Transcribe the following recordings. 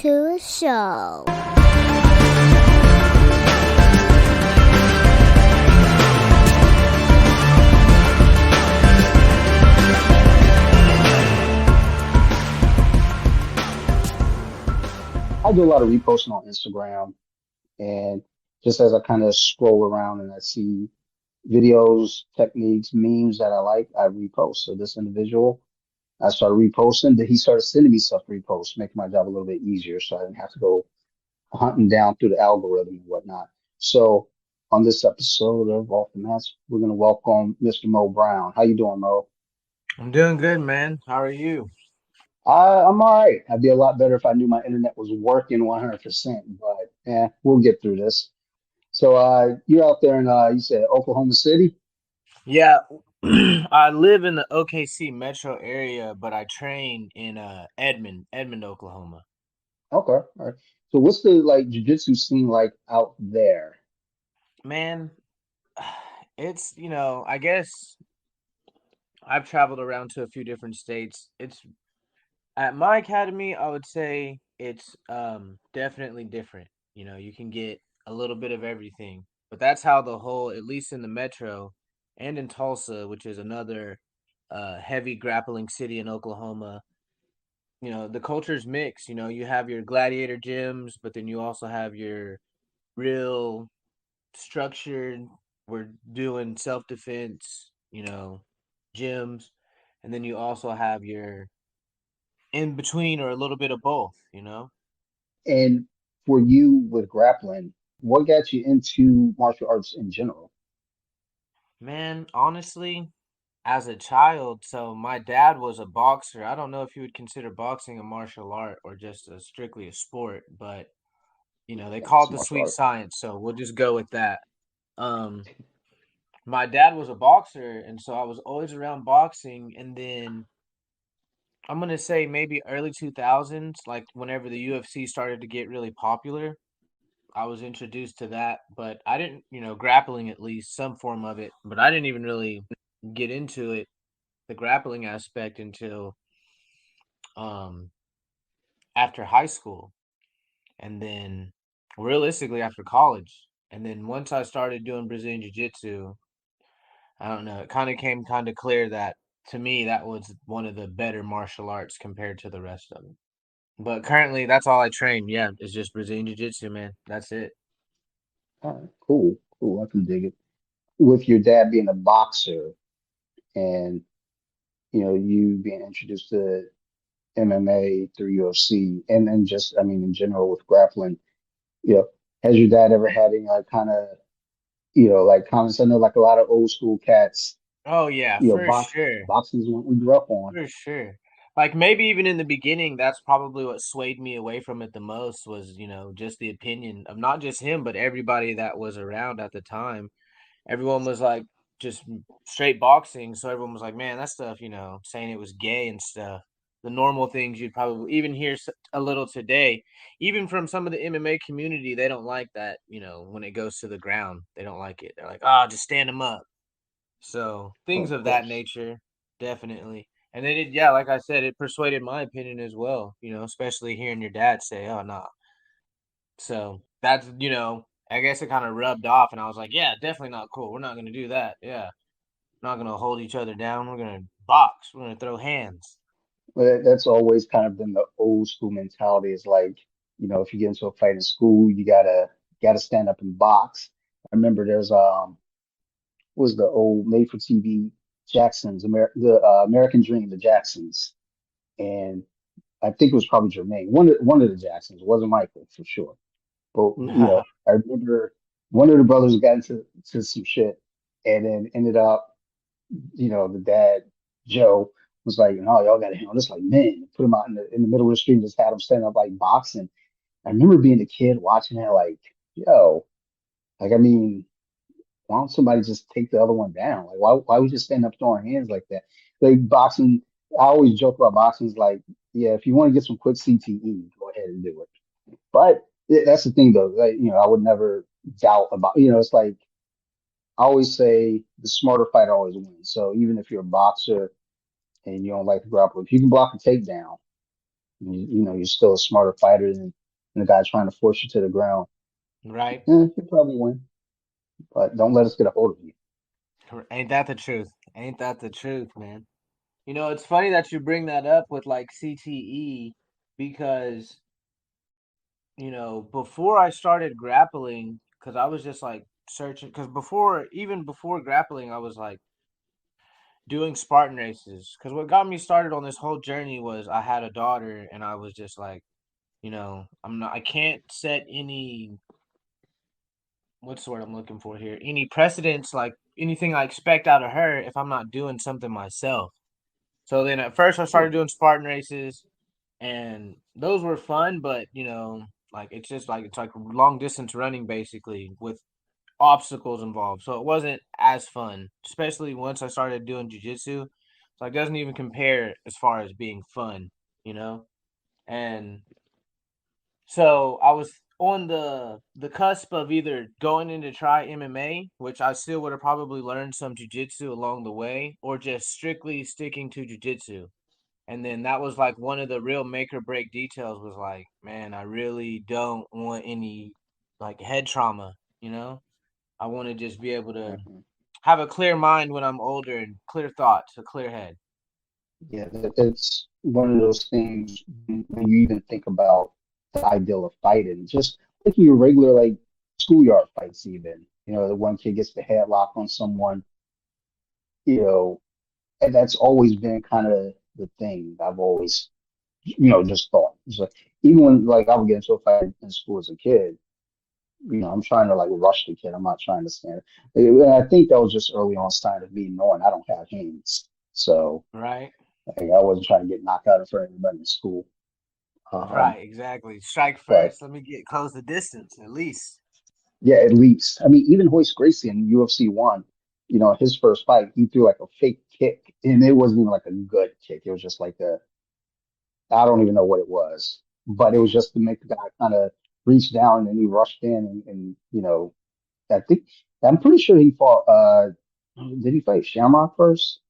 to a show. I do a lot of reposting on Instagram, and just as I kind of scroll around and I see videos, techniques, memes that I like, I repost. So this individual, I started reposting. Then he started sending me stuff to repost, making my job a little bit easier, so I didn't have to go hunting down through the algorithm and whatnot. So on this episode of Off the Mats, we're gonna welcome Mr. Moe Borwn. How you doing, Mo? I'm doing good, man. How are you? I'm all right. I'd be a lot better if I knew my internet was working 100%, but we'll get through this. So you're out there in you said Oklahoma City? Yeah, I live in the OKC metro area, but I train in Edmond, Oklahoma. Okay, all right. So what's the like jiu-jitsu scene like out there? Man, I guess I've traveled around to a few different states. It's at my academy, I would say it's definitely different. You can get a little bit of everything. But that's how the whole, at least in the metro and in Tulsa, which is another heavy grappling city in Oklahoma, the culture's mixed. You have your gladiator gyms, but then you also have your real structured, we're doing self-defense, gyms, and then you also have your in between or a little bit of both. And for you with grappling, what got you into martial arts in general? Man, honestly, as a child, so my dad was a boxer. I don't know if you would consider boxing a martial art or just strictly a sport, but they Yeah, call it's it a the martial sweet art. science, so we'll just go with that. Um, my dad was a boxer, and so I was always around boxing, and then I'm gonna say maybe early 2000s, like whenever the UFC started to get really popular, I was introduced to that, but I didn't, grappling at least, some form of it, but I didn't even really get into it, the grappling aspect until um after high school and then realistically after college. And then once I started doing Brazilian Jiu-Jitsu, I don't know, it kind of came kind of clear that to me that was one of the better martial arts compared to the rest of them. But currently that's all I train. Yeah, it's just Brazilian Jiu-Jitsu, man. That's it. All right, cool, cool. I can dig it. With your dad being a boxer and you being introduced to MMA through UFC and just I mean in general with grappling, you know, has your dad ever had any like kind of like comments? I know like a lot of old school cats, Oh yeah, for sure. boxing is what we grew up on. For sure. Like maybe even in the beginning, that's probably what swayed me away from it the most was, just the opinion of not just him, but everybody that was around at the time. Everyone was like just straight boxing. So everyone was like, man, that stuff, saying it was gay and stuff. The normal things you'd probably even hear a little today, even from some of the MMA community, they don't like that, when it goes to the ground. They don't like it. They're like, oh, just stand them up. So Well, things of of that course. nature, definitely. And then yeah, like I said, it persuaded my opinion as well, especially hearing your dad say, oh, no. So that's, I guess it kind of rubbed off. And I was like, yeah, definitely not cool. We're not going to do that. Yeah. We're not going to hold each other down. We're going to box. We're going to throw hands. But that's always kind of been the old school mentality. Is like, if you get into a fight in school, you gotta stand up and box. I remember there's what was the old made for TV Jacksons, the American Dream, the Jacksons, and I think it was probably Jermaine, one of the Jacksons. It wasn't Michael for sure, but I remember one of the brothers got into some shit, and then ended up the dad, Joe, was like, no, y'all got to handle this like men. Put him out in the middle of the street, and just had him standing up like boxing. I remember being a kid watching that, like, yo, like, I mean, why don't somebody just take the other one down? Like, why we just stand up throwing hands like that? Like, boxing, I always joke about boxing is like, yeah, if you want to get some quick CTE, go ahead and do it. But that's the thing, though. Like, I would never doubt about, it's like, I always say the smarter fighter always wins. So even if you're a boxer, and you don't like to grapple. If you can block a takedown, You're still a smarter fighter than the guy trying to force you to the ground. right? Yeah, you probably win, but don't let us get a hold of you. Ain't that the truth? Ain't that the truth, man? You know, it's funny that you bring that up with like CTE because, before I started grappling, because I was just like searching, because even before grappling, I was like doing Spartan races. Because what got me started on this whole journey was I had a daughter and I was just like, I can't set any, what's the word I'm looking for here? Any precedents, like anything I expect out of her if I'm not doing something myself. So then at first I Yeah. started doing Spartan races and those were fun, but like it's like long distance running basically with obstacles involved. So it wasn't as fun, especially once I started doing jujitsu. So it doesn't even compare as far as being fun, you know? And so I was on the cusp of either going in to try MMA, which I still would have probably learned some jujitsu along the way, or just strictly sticking to jujitsu. And then that was like one of the real make or break details was like, man, I really don't want any like head trauma, you know? I want to just be able to Mhm. have a clear mind when I'm older and clear thoughts, a clear head. Yeah, that's one of those things when you even think about the ideal of fighting, just like your regular like schoolyard fights even. The one kid gets the headlock on someone, you know, and that's always been kind of the thing I've always, just thought. It's like, even when like I would get into a fight in school as a kid, I'm trying to like rush the kid. I'm not trying to stand. And I think that was just early on sign of me knowing I don't have hands. So Right? like, I wasn't trying to get knocked out in front of everybody in school. Um, Right, exactly. Strike but first. Let me get close the distance at least. yeah, at least. I mean, even Hoist Gracie in UFC one, his first fight, he threw like a fake kick, and it wasn't even like a good kick. It was just like I don't even know what it was, but it was just to make the guy kind of reach down, and he rushed in, and I think I'm pretty sure he fought. Did he fight Shamrock first?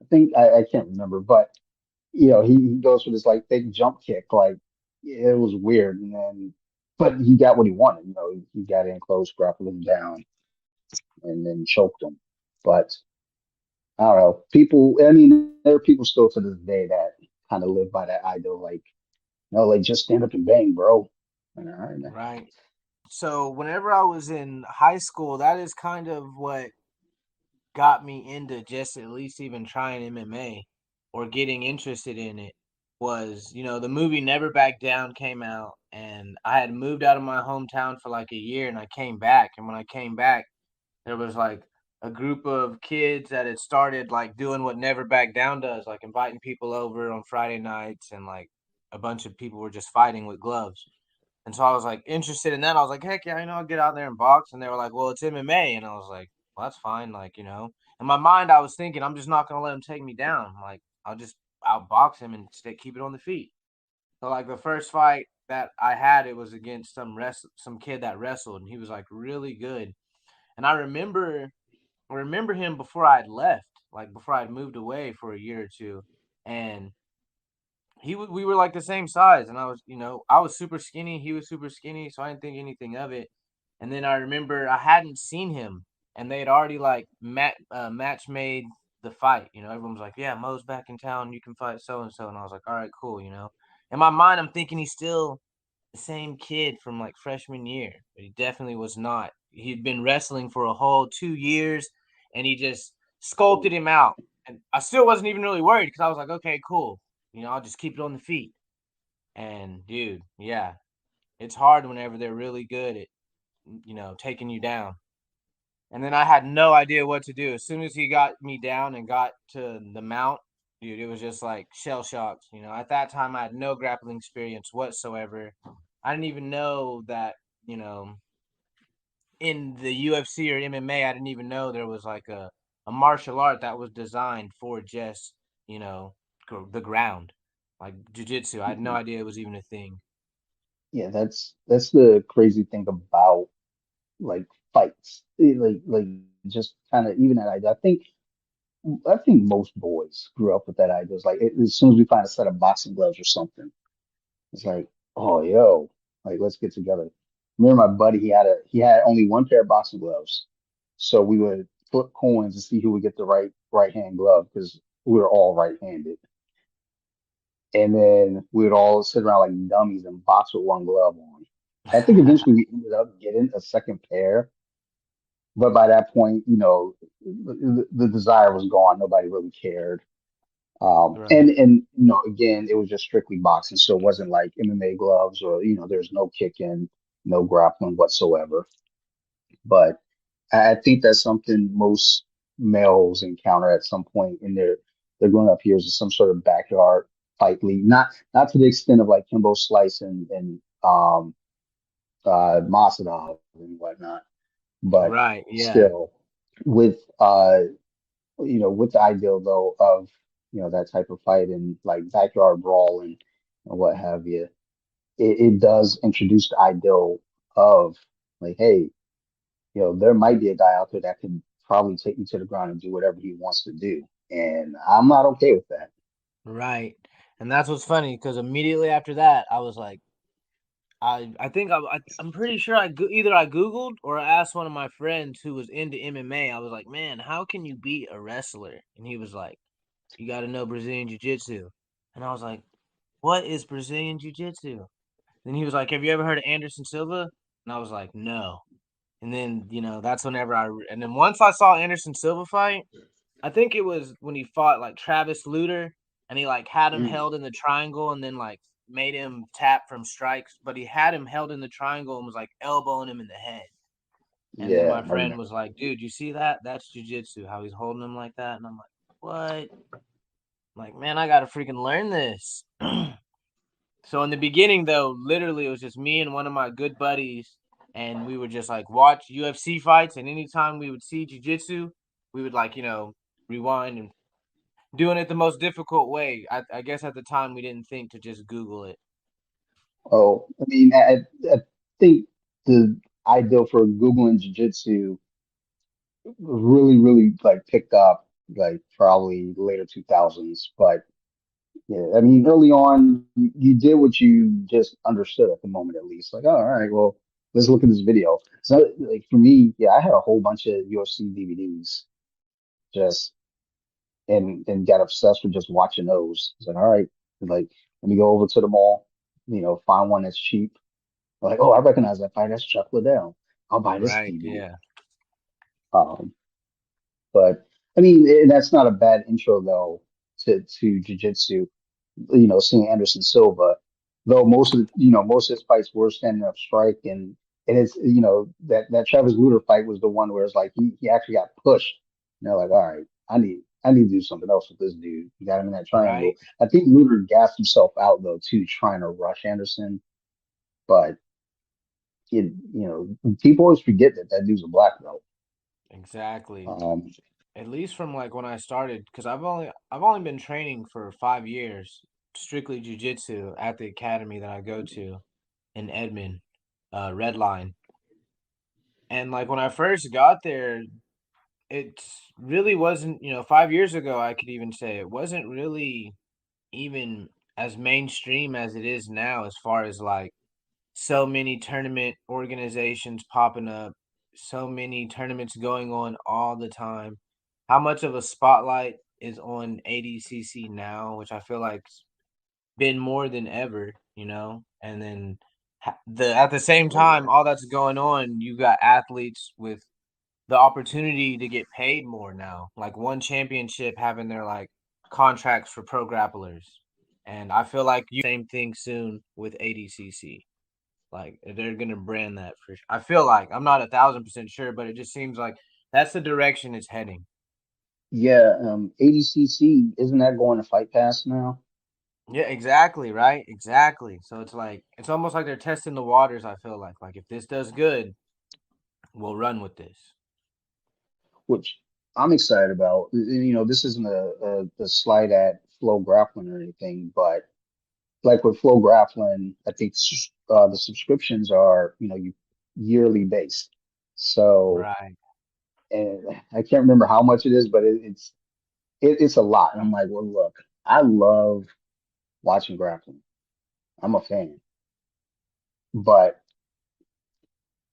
I think I can't remember, but he goes for this like fake jump kick, like it was weird, and then but he got what he wanted. He got in close, grappled him down, and then choked him. But I don't know. People, I mean, there are people still to this day that kind of live by that ideal, like, like just stand up and bang, bro. Like, all right, man. Right. So whenever I was in high school, that is kind of what got me into just at least even trying MMA or getting interested in it was, the movie Never Back Down came out and I had moved out of my hometown for like a year and I came back. And when I came back, there was like a group of kids that had started like doing what Never Back Down does, like inviting people over on Friday nights and like a bunch of people were just fighting with gloves. And so I was like interested in that. I was like, heck yeah, I'll get out there and box. And they were like, well, it's MMA. And I was like, well, that's fine. Like, in my mind, I was thinking, I'm just not going to let him take me down. Like, I'll just outbox him and keep it on the feet. So, like, the first fight that I had, it was against some kid that wrestled, and he was like really good. And I remember him before I had left, like before I had moved away for a year or two. And we were like the same size, and I was super skinny, he was super skinny, so I didn't think anything of it. And then I remember I hadn't seen him, and they had already like match made the fight. Everyone was like, "Yeah, Mo's back in town. You can fight so and so." And I was like, "All right, cool." In my mind, I'm thinking he's still the same kid from like freshman year, but he definitely was not. He'd been wrestling for a whole 2 years, and he just sculpted him out. And I still wasn't even really worried because I was like, okay, cool. I'll just keep it on the feet. And dude, yeah, it's hard whenever they're really good at taking you down. And then I had no idea what to do. As soon as he got me down and got to the mount, dude, it was just like shell shocked. At that time I had no grappling experience whatsoever. I didn't even know that, you know, in the UFC or MMA, I didn't even know there was like a martial art that was designed for just, you know, the ground. Like jiu-jitsu. I had no Mhm. idea it was even a thing. Yeah, that's the crazy thing about like fights. Like just kind of even that idea. I think most boys grew up with that idea. It's like as soon as we find a set of boxing gloves or something. It's like, oh yo, like let's get together. Remember my buddy, he had only one pair of boxing gloves. So we would flip coins to see who would get the right hand glove because we were all right handed. And then we would all sit around like dummies and box with one glove on. I think eventually we ended up getting a second pair, but by that point, the desire was gone. Nobody really cared. Right. Again, it was just strictly boxing, so it wasn't like MMA gloves or there's no kicking, no grappling whatsoever. But I think that's something most males encounter at some point in their growing up years is some sort of backyard fight league. Not to the extent of like Kimbo Slice and Masvidal and whatnot, but Right. Yeah. still with with the ideal though of that type of fight and like backyard brawl and what have you, it does introduce the ideal of like, hey, there might be a guy out there that can probably take me to the ground and do whatever he wants to do, and I'm not okay with that. Right. And that's what's funny because immediately after that, I was like, I think I'm pretty sure either I Googled or I asked one of my friends who was into MMA. I was like, man, how can you beat a wrestler? And he was like, you got to know Brazilian Jiu Jitsu. And I was like, what is Brazilian Jiu Jitsu? Then he was like, have you ever heard of Anderson Silva? And I was like, no. And then, that's whenever and then once I saw Anderson Silva fight, I think it was when he fought like Travis Lutter and he like had him Mm. held in the triangle and then like made him tap from strikes, but he had him held in the triangle and was like elbowing him in the head. And then Yeah, my I friend remember was like, dude, you see that? That's jujitsu, how he's holding him like that. And I'm like, what? I'm like, man, I gotta freaking learn this. So in the beginning though, literally it was just me and one of my good buddies, and we would just like watch UFC fights, and anytime we would see jujitsu, we would like, rewind and doing it the most difficult way. I guess at the time we didn't think to just Google it. that. Oh, I mean, I think the ideal for Googling jiu-jitsu really like picked up like probably later 2000s, but yeah, I mean, early on, you did what you just understood at the moment, at least. Like, oh, all right, well, let's look at this video. So, like for me, yeah, I had a whole bunch of UFC DVDs, just and got obsessed with just watching those. It's like, all right, like let me go over to the mall, find one that's cheap. Like, oh, I recognize that fight. That's Chuck Liddell. I'll buy this Right, DVD. yeah. Um, but I mean, that's not a bad intro though to jujitsu. Seeing Anderson Silva, though most of his fights were standing up strike and it's that Travis Lutter fight was the one where it's like he actually got pushed. And they're like, all right, I need to do something else with this dude. You got him in that triangle. Right. I think Lutter gassed himself out though too, trying to rush Anderson, but people always forget that that dude's a black belt. Exactly. Um, At least from like when I started, because I've only been training for 5 years, strictly jujitsu at the academy that I go to in Edmond, Redline. And like when I first got there, it really wasn't, 5 years ago, I could even say it wasn't really even as mainstream as it is now, as far as like so many tournament organizations popping up, so many tournaments going on all the time. How much of a spotlight is on ADCC now, which I feel like's been more than ever, And then the at the same time, all that's going on, you got athletes with the opportunity to get paid more now. Like one championship having their like contracts for pro grapplers. And I feel like you same thing soon with ADCC. Like they're gonna brand that for sure. I feel like I'm not 1,000% sure, but it just seems like that's the direction it's heading. yeah, ADCC isn't that going to Fight Pass now? Yeah, exactly, right? Exactly. So it's like it's almost like they're testing the waters, I feel like if this does good, we'll run with this. Which I'm excited about. This isn't a slight at Flow Grappling or anything, but like with Flow Grappling, I think the subscriptions are, yearly based. So, Right. and I can't remember how much it is, but it's a lot. And I'm like, well, look, I love watching grappling. I'm a fan, but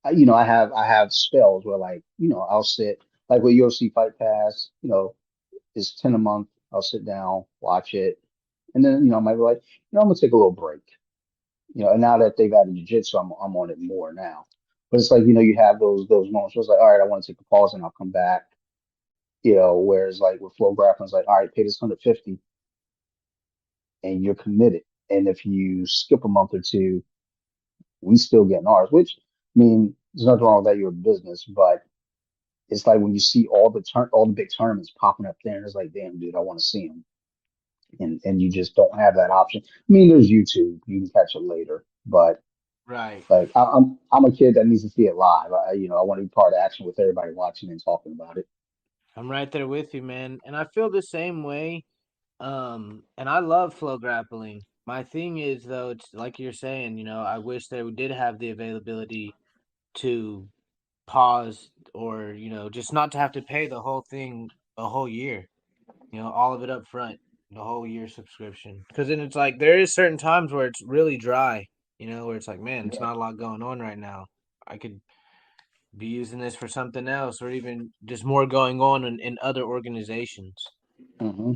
I have spells where like I'll sit like with UFC Fight Pass, it's 10 a month. I'll sit down, watch it, and then I might be like, I'm gonna take a little break. And now that they've added jiu-jitsu, I'm on it more now. But it's like, you have those moments where it's like, all right, I want to take a pause and I'll come back. Whereas like with flow grappling, it's like, all right, pay this 150 and you're committed. And if you skip a month or two, we still getting ours, which I mean, there's nothing wrong with that, you're a business, but it's like when you see all the big tournaments popping up there, and it's like, damn, dude, I want to see them, and you just don't have that option. I mean, there's YouTube, you can catch it later, but Right. like I'm a kid that needs to see it live. I want to be part of action with everybody watching and talking about it. I'm right there with you, man. And I feel the same way. And I love flow grappling. My thing is though, it's like you're saying, I wish they did have the availability to pause or, just not to have to pay the whole thing a whole year, all of it up front, the whole year subscription. Because then it's like there is certain times where it's really dry, where it's like, man, it's Yeah. not a lot going on right now. I could be using this for something else or even just more going on in other organizations. hmm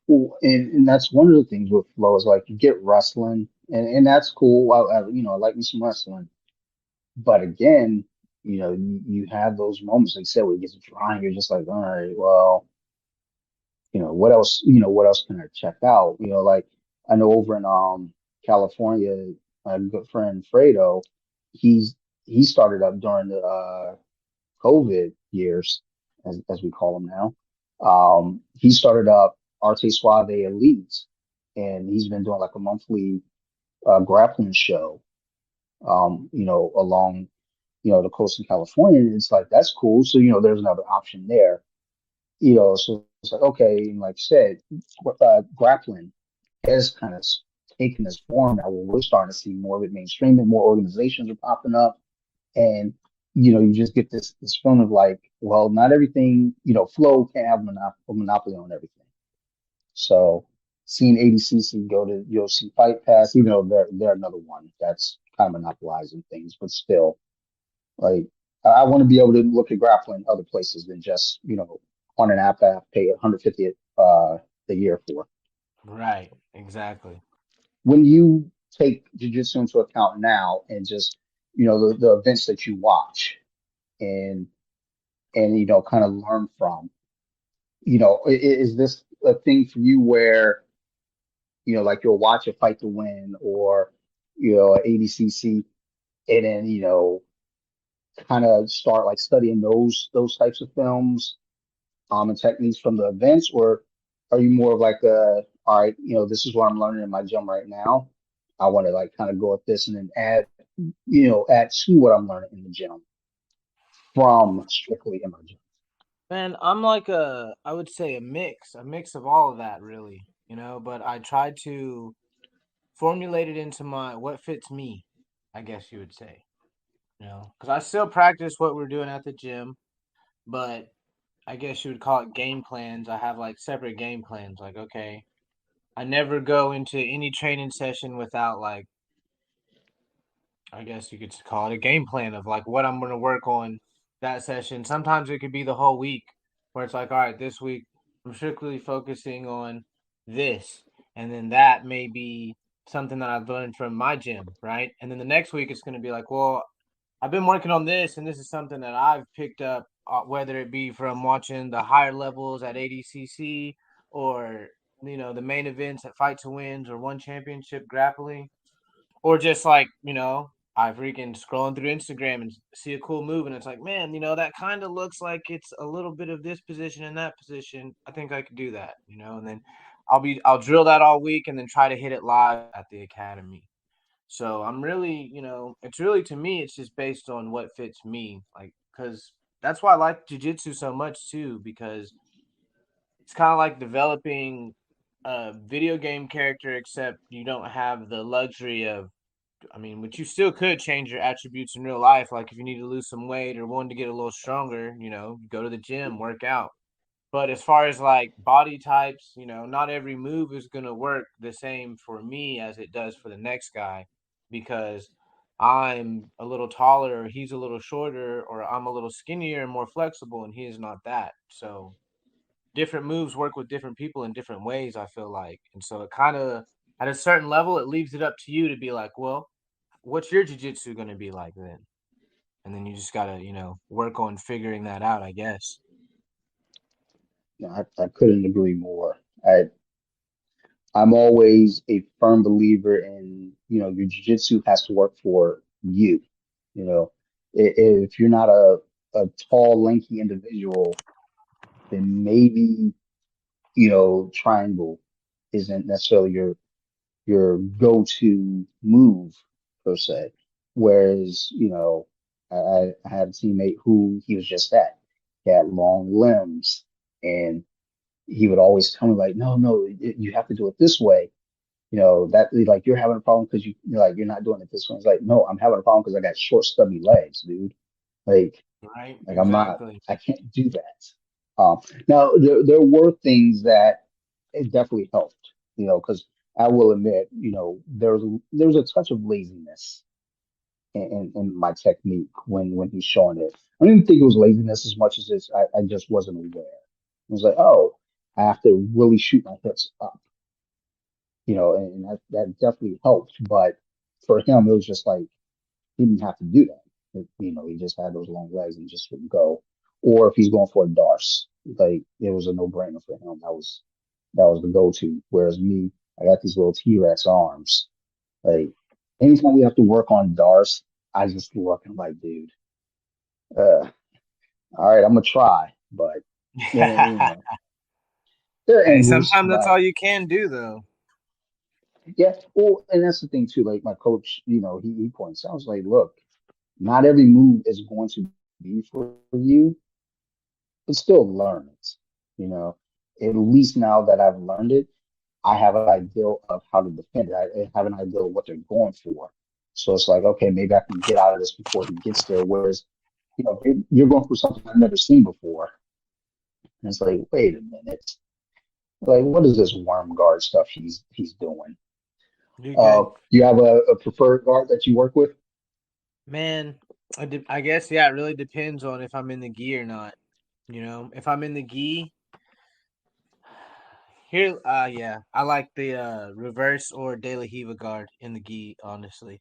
Well, and that's one of the things with flow is like you get wrestling, and that's cool. I like me some wrestling, but again, you have those moments, like you said, where it gets dry, and you're just like, all right, well, what else? What else can I check out? Like I know over in California, my good friend Fredo, he's he started up during the COVID years, as we call them now. He started up Arte Suave Elites, and he's been doing like a monthly grappling show, along, the coast of California. And it's like, that's cool. So, there's another option there, so it's like, okay, and like you said, grappling has kind of taken this form now where we're starting to see more of it mainstream and more organizations are popping up. And you just get this feeling of like, well, not everything, flow can't have a monopoly on everything. So seeing ADCC go to UFC Fight Pass, even though they're another one that's kind of monopolizing things, but still, like, I want to be able to look at grappling other places than just on an app I pay 150 a year for. Right, exactly. When you take jiu-jitsu into account now and just the events that you watch and kind of learn from. Is this a thing for you where like you'll watch a fight to win or ADCC and then kind of start like studying those types of films and techniques from the events, or are you more of like a, all right, this is what I'm learning in my gym right now. I want to like kind of go at this and then add to what I'm learning in the gym from strictly in my gym. Man, I'm like I would say a mix of all of that, really, but I try to formulate it into what fits me, I guess you would say, because I still practice what we're doing at the gym, but I guess you would call it game plans. I have like separate game plans. Like, okay, I never go into any training session without like, I guess you could call it a game plan of like what I'm going to work on that session. Sometimes it could be the whole week where it's like, all right, this week I'm strictly focusing on this. And then that may be something that I've learned from my gym, right? And then the next week it's going to be like, well, I've been working on this, and this is something that I've picked up, whether it be from watching the higher levels at ADCC or the main events at Fight to Wins or One Championship Grappling, or just like I freaking scrolling through Instagram and see a cool move, and it's like, man, that kind of looks like it's a little bit of this position and that position. I think I could do that, and then I'll drill that all week, and then try to hit it live at the academy. So I'm really, it's really to me, it's just based on what fits me. Like, because that's why I like jujitsu so much too, because it's kind of like developing a video game character, except you don't have the luxury of, I mean, but you still could change your attributes in real life. Like if you need to lose some weight or want to get a little stronger, you go to the gym, work out. But as far as like body types, not every move is gonna work the same for me as it does for the next guy because I'm a little taller, or he's a little shorter, or I'm a little skinnier and more flexible, and he is not that. So different moves work with different people in different ways, I feel like. And so it kind of, at a certain level, it leaves it up to you to be like, well, what's your jiu-jitsu going to be like then? And then you just got to, work on figuring that out, I guess. No, I couldn't agree more. I'm always a firm believer in, your jujitsu has to work for you. You know, if you're not a tall, lanky individual, then maybe, triangle isn't necessarily your go-to move per se. Whereas, I had a teammate who he was just that. He had long limbs and he would always tell me like, no, no, you have to do it this way. That like you're having a problem because you're like you're not doing it this way. It's like, no, I'm having a problem because I got short, stubby legs, dude. Like, Right? like I'm not, Exactly. I can't do that. Now there were things that it definitely helped, because I will admit, there was a touch of laziness in my technique when he's showing it. I don't even think it was laziness as much as I just wasn't aware. It was like, oh, I have to really shoot my hips up, and that definitely helped. But for him, it was just like he didn't have to do that. He just had those long legs and just would go. Or if he's going for a darce, like it was a no-brainer for him. That was the go-to. Whereas me, I got these little T-Rex arms. Like anytime we have to work on darce, I just look and I'm like, dude, uh, all right, I'm gonna try, but there are Hey, angles, sometimes that's but all you can do, though. yeah. Well, and that's the thing too. Like my coach, he points out, I was like, look, not every move is going to be for you, but still learn it. You know, at least now that I've learned it, I have an idea of how to defend it. I have an idea of what they're going for. So it's like, okay, maybe I can get out of this before he gets there. Whereas, you're going for something I've never seen before. And it's like, wait a minute. Like, what is this worm guard stuff he's doing? You're good. You have a preferred guard that you work with? Man, I guess, yeah, it really depends on if I'm in the gi or not. If I'm in the gi, here, yeah, I like the reverse or De La Hiva guard in the gi, honestly.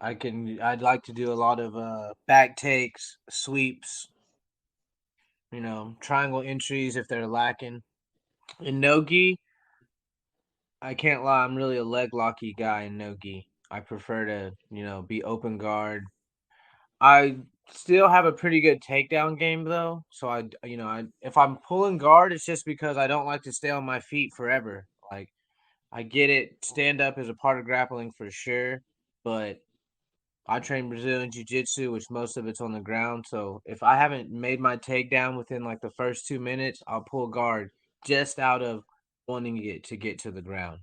I'd like to do a lot of back takes, sweeps, triangle entries if they're lacking. In no gi, I can't lie, I'm really a leg locky guy in no gi. I prefer to, be open guard. I still have a pretty good takedown game though, so if I'm pulling guard, it's just because I don't like to stay on my feet forever. Like I get it, stand up is a part of grappling for sure, but I train Brazilian Jiu Jitsu, which most of it's on the ground. So if I haven't made my takedown within like the first 2 minutes, I'll pull guard just out of wanting it to get to the ground.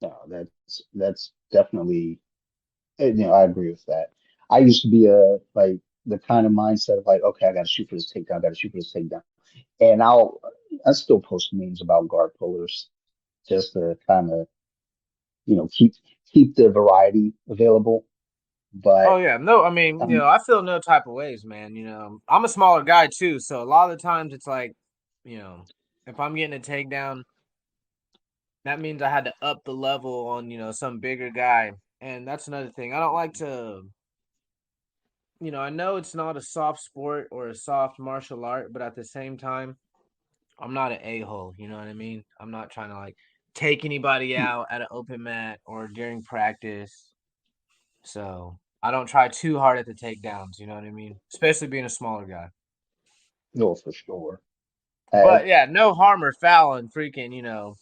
No, that's definitely, I agree with that. I used to be like the kind of mindset of like, okay, I got to shoot for this takedown, I got to shoot for this takedown, and I still post memes about guard pullers just to kind of, keep the variety available. Oh But yeah, no, I mean, um, I feel no type of ways, man. I'm a smaller guy too, so a lot of the times it's like, you know, if I'm getting a takedown, that means I had to up the level on, some bigger guy. And that's another thing. I don't like to, I know it's not a soft sport or a soft martial art, but at the same time, I'm not an a-hole, you know what I mean? I'm not trying to like take anybody out at an open mat or during practice. So I don't try too hard at the takedowns, you know what I mean? Especially being a smaller guy. no, for sure. Uh, But yeah, no harm or foul in freaking,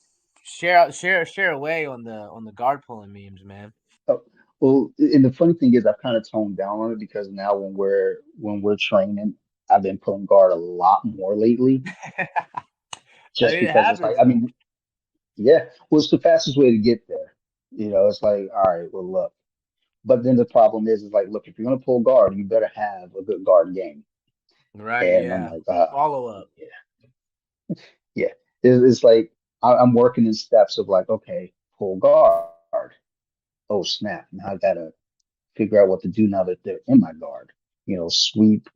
share away on the guard pulling memes, man. Oh, well, and the funny thing is, I've kind of toned down on it because now when we're training, I've been pulling guard a lot more lately, just It because it's like, happens I though. mean, yeah, well, it's the fastest way to get there. It's like, all right, well, look. But then the problem is like, look, if you're gonna pull guard, you better have a good guard game. Right, And I'm yeah. like, Follow up. yeah. Yeah, it's like I'm working in steps of like, okay, pull guard. Oh snap! Now I gotta figure out what to do now that they're in my guard. Sweep.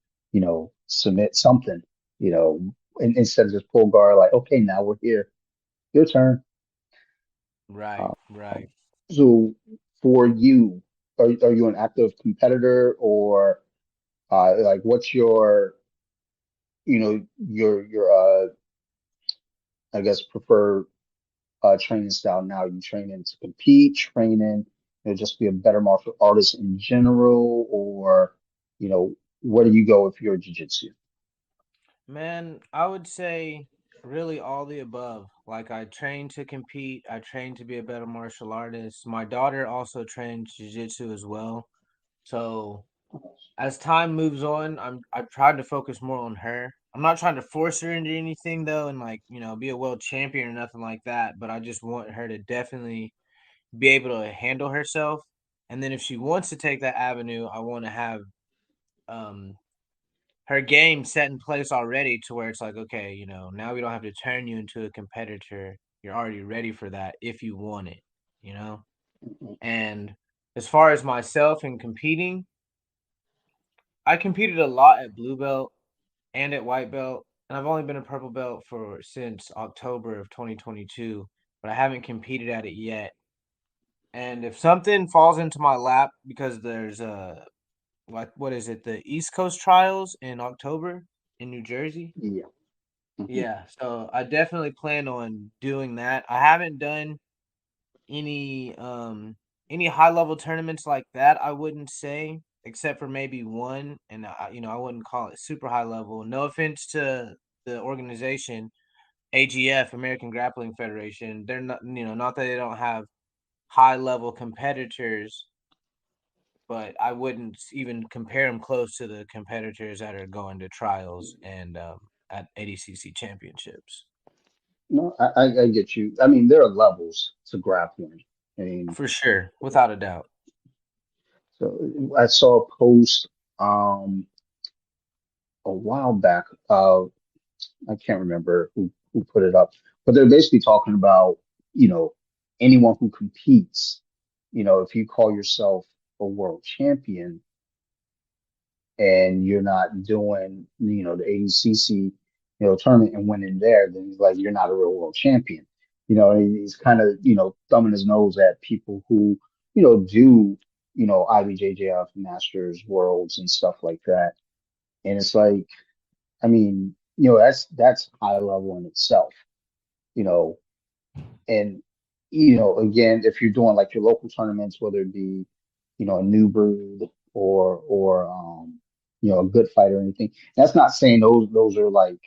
Submit something. You know, instead of just pull guard, like, okay, now we're here. Your turn. Right, Uh, right. so for you, are you an active competitor or like what's your your I guess preferred training style now? You training to compete, training, just be a better martial artist in general, or where do you go if you're jiu-jitsu? Man, I would say really all the above. Like I train to compete, I train to be a better martial artist. My daughter also trains jiu-jitsu as well. So as time moves on, I'm trying to focus more on her. I'm not trying to force her into anything though and like, be a world champion or nothing like that, but I just want her to definitely be able to handle herself. And then if she wants to take that avenue, I want to have um her game set in place already to where it's like, okay, now we don't have to turn you into a competitor. You're already ready for that if you want it, you know? And as far as myself and competing, I competed a lot at blue belt and at white belt, and I've only been a purple belt for since October of 2022, but I haven't competed at it yet. And if something falls into my lap because there's like what is it, the East Coast trials in October in New Jersey? Yeah. Mhm. Yeah, so I definitely plan on doing that. I haven't done any any high level tournaments like that, I wouldn't say, except for maybe one, and I wouldn't call it super high level. No offense to the organization AGF, American Grappling Federation. They're not, not that they don't have high level competitors, but I wouldn't even compare them close to the competitors that are going to trials and at ADCC championships. No, I get you. I mean, there are levels to grappling. I mean, For sure, without a doubt. so I saw a post um a while back. I can't remember who put it up, but they're basically talking about, you know, anyone who competes, if you call yourself a world champion and you're not doing, the ADCC, tournament and winning there, then he's like, you're not a real world champion. And he's kind of, thumbing his nose at people who, do, IBJJF Masters Worlds and stuff like that. And it's like, I mean, that's high level in itself, you know, and again, if you're doing like your local tournaments, whether it be, a new brood or a good fight or anything, that's not saying those are like,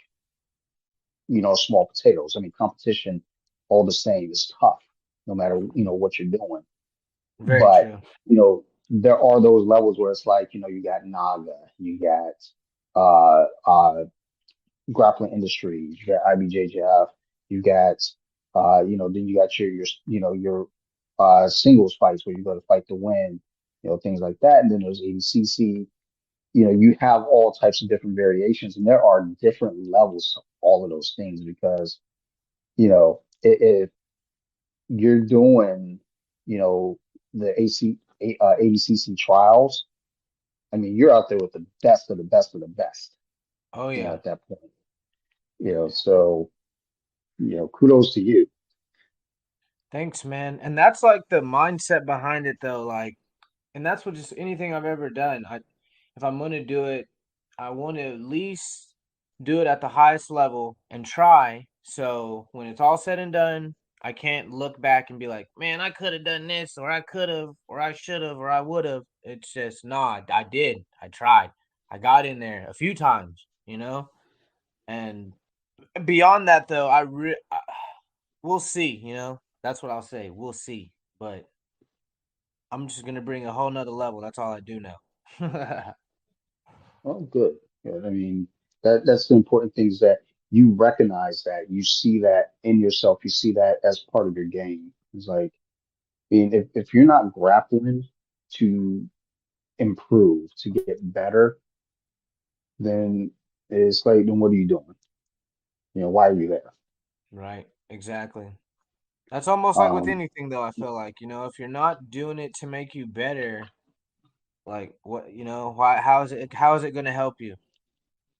small potatoes. I mean, competition all the same is tough, no matter, what you're doing. Very But, true. there are those levels where it's like, you got Naga, you got grappling industries, you got IBJJF, you got then you got your singles fights where you go to fight to win, things like that. And then there's ADCC, you have all types of different variations, and there are different levels to all of those things because, if you're doing, you know, the ADCC trials, I mean, you're out there with the best of the best of the best, Oh yeah. at that point, so, kudos to you. Thanks, man. And that's like the mindset behind it though, like and that's what just anything I've ever done. If I'm gonna do it, I want to at least do it at the highest level and try. So when it's all said and done, I can't look back and be like, man, I could have done this, or I could have, or I should have, or I would have. It's just, nah, I did. I tried. I got in there a few times, And beyond that, though, we'll see, That's what I'll say. We'll see. But I'm just going to bring a whole nother level. That's all I do now. Oh, good. Yeah, I mean, that's the important thing is that you recognize that, you see that in yourself, you see that as part of your game. It's like, I mean, if you're not grappling to improve, to get better, then it's like, then what are you doing? Why are you there? Right. Exactly. That's almost like with Um, anything though, I feel like, if you're not doing it to make you better, like what, why how is it going to help you?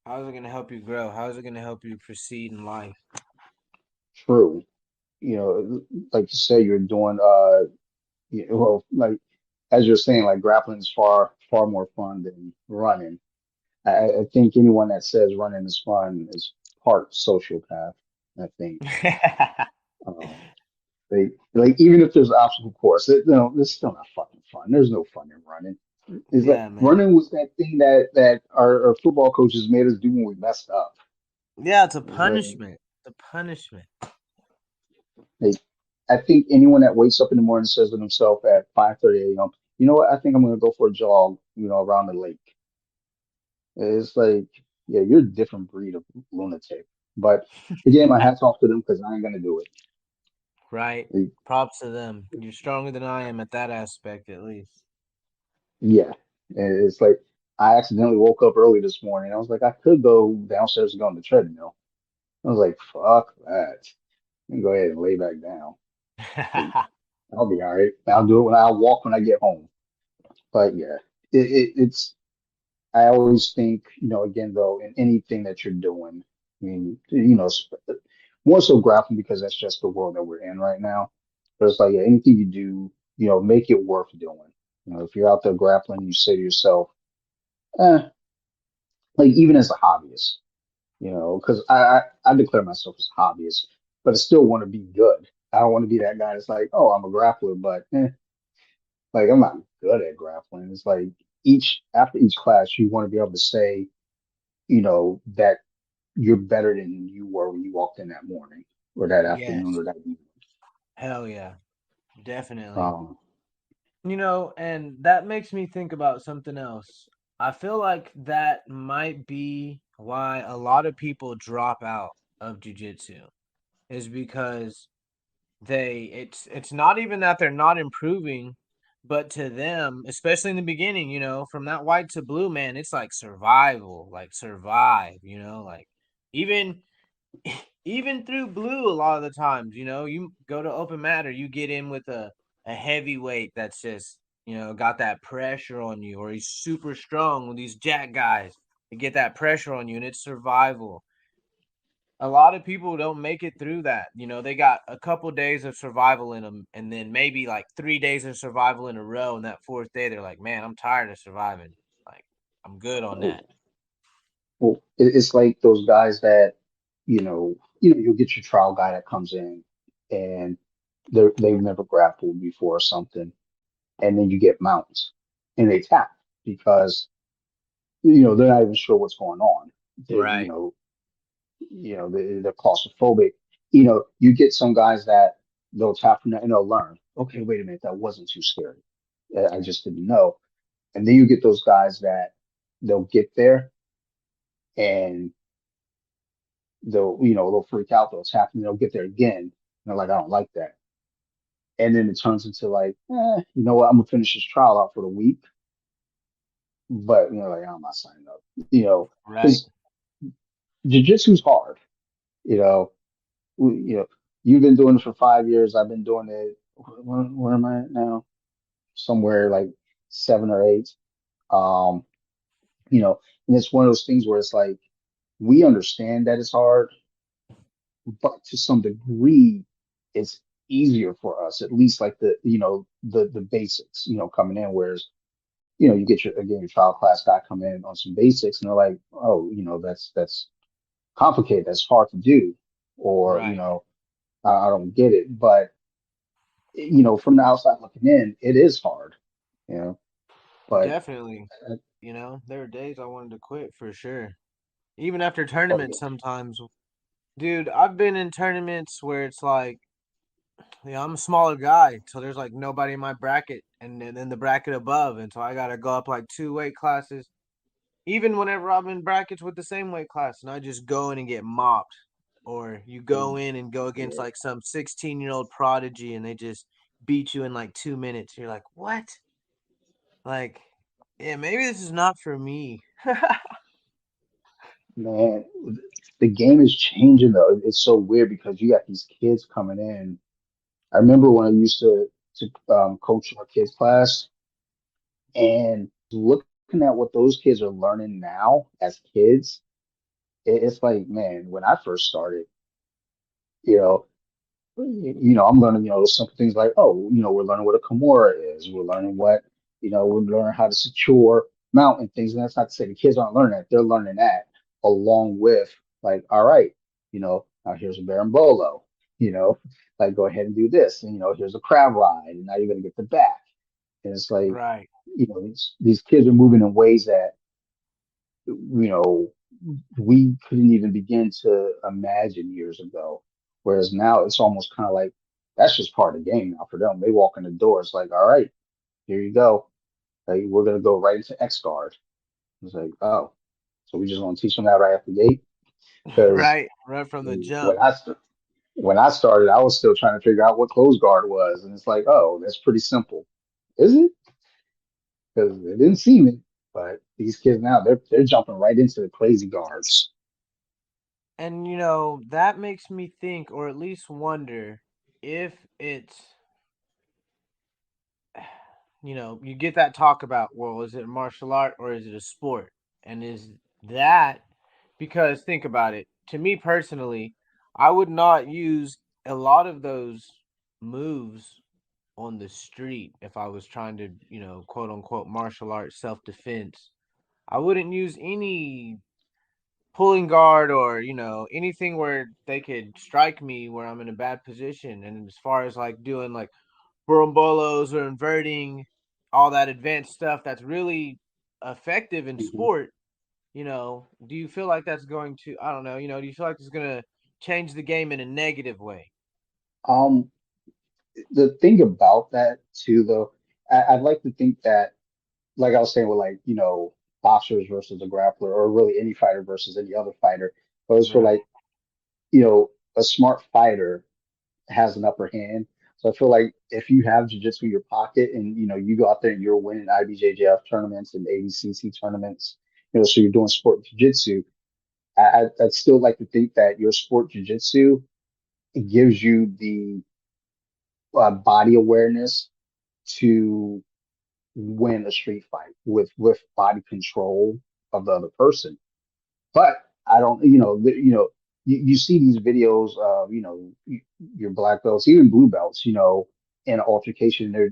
How is it going to help you grow? How is it going to help you proceed in life? True. Like you said, you're doing well, like as you're saying, like grappling is far more fun than running. I think anyone that says running is fun is part sociopath. I think. Um, like even if there's an obstacle course, it's still not fucking fun. There's no fun in running. It's like Yeah, man. running was that thing that our football coaches made us do when we messed up. Yeah, it's a It's like, punishment. It's a punishment. like I think anyone that wakes up in the morning and says to themselves at 5:30 a.m., you know what? I think I'm gonna go for a jog, around the lake. It's like, yeah, you're a different breed of lunatic. But again, my hat's off to them because I ain't gonna do it. Right. Like, Props to them. You're stronger than I am at that aspect, at least. yeah, and it's like I accidentally woke up early this morning. I was like, I could go downstairs and go on the treadmill. I was like, fuck that. Let me go ahead and lay back down. Like, I'll be all right. I'll do it I'll walk when I get home. But yeah, it's I always think, again though, in anything that you're doing, I mean, more so grappling because that's just the world that we're in right now. But it's like, yeah, anything you do, make it worth doing. If you're out there grappling, you say to yourself, eh, like even as a hobbyist, because I declare myself as a hobbyist, but I still want to be good. I don't want to be that guy that's like, oh, I'm a grappler, but like I'm not good at grappling. It's like after each class, you want to be able to say, that you're better than you were when you walked in that morning or that afternoon Yes. or that evening. Hell yeah. Definitely. Um, And that makes me think about something else. I feel like that might be why a lot of people drop out of jujitsu is because it's not even that they're not improving, but to them, especially in the beginning, from that white to blue, man, it's like survival, like survive, like even even through blue a lot of the times, you go to open mat or you get in with a heavyweight that's just, got that pressure on you, or he's super strong with these jack guys to get that pressure on you, and it's survival. A lot of people don't make it through that. They got a couple days of survival in them, and then maybe like 3 days of survival in a row. And that fourth day, they're like, man, I'm tired of surviving. Like, I'm good on that. well, it's like those guys that, you'll get your trial guy that comes in and they've never grappled before or something, and then you get mounts and they tap because they're not even sure what's going on. They're, Right. they're claustrophobic. You get some guys that they'll tap from that and they'll learn. Okay, wait a minute, that wasn't too scary. I just didn't know. And then you get those guys that they'll get there and they'll freak out, they'll tap and they'll get there again. And they're like, I don't like that. And then it turns into like, you know what, I'm gonna finish this trial out for the week, but like I'm not signing up, Right. because jiu-jitsu's hard, you know. You know, you've been doing it for 5 years. I've been doing it. Where am I at now? Somewhere like 7 or 8. Um, and it's one of those things where it's like we understand that it's hard, but to some degree, it's easier for us. At least like the basics, coming in. Whereas you get your trial class guy come in on some basics, and they're like, oh, that's complicated. That's hard to do, or Right. I don't get it. But from the outside looking in, it is hard, you know. But Definitely. uh, There are days I wanted to quit for sure. Even after oh tournaments yeah, sometimes. Dude, I've been in tournaments where it's like, I'm a smaller guy, so there's like nobody in my bracket and then the bracket above, and so I gotta go up like 2 weight classes. Even whenever I'm in brackets with the same weight class, and I just go in and get mopped. Or you go in and go against yeah, like some 16-year-old prodigy and they just beat you in like 2 minutes. You're like, what? Like, yeah, maybe this is not for me. man. the game is changing though. It's so weird because you got these kids coming in. I remember when I used to coach our kids class and looking at what those kids are learning now as kids, it's like, man, when I first started, you know, I'm learning, simple things like, oh, we're learning what a Kimura is. We're learning we're learning how to secure mount and things. And that's not to say the kids aren't learning that. They're learning that along with like, all right, now here's a berimbolo, you know, like go ahead and do this. And, here's a crab ride. And now you're going to get the back. And it's like, Right. these kids are moving in ways that, we couldn't even begin to imagine years ago. Whereas now it's almost kind of like that's just part of the game now for them. They walk in the door, it's like, all right, here you go. Like, we're gonna go right into X guard. It's like, oh, so we just want to teach them that right at the gate? Because Right. Right from the jump. when when I started, I was still trying to figure out what close guard was, and it's like, oh, that's pretty simple, is it? Because it didn't seem it. But these kids now, they're jumping right into the crazy guards. And that makes me think, or at least wonder, if it's, you get that talk about, well, is it a martial art or is it a sport? And is that because think about it. To me personally, I would not use a lot of those moves on the street if I was trying to, quote unquote martial art self defense. I wouldn't use any pulling guard or anything where they could strike me where I'm in a bad position. And as far as like doing like borumbolos or inverting, all that advanced stuff that's really effective in Mhm. sport, do you feel like that's going to, I don't know, do you feel like it's going to change the game in a negative way? Um, the thing about that too, though, I'd like to think that, like I was saying, with like boxers versus a grappler, or really any fighter versus any other fighter, goes for Right, like a smart fighter has an upper hand. So I feel like if you have jiu-jitsu in your pocket and you go out there and you're winning IBJJF tournaments and ADCC tournaments, so you're doing sport jiu-jitsu, I'd still like to think that your sport jiu-jitsu gives you the body awareness to win a street fight with body control of the other person. But I don't, you see these videos of your black belts, even blue belts, in an altercation. They're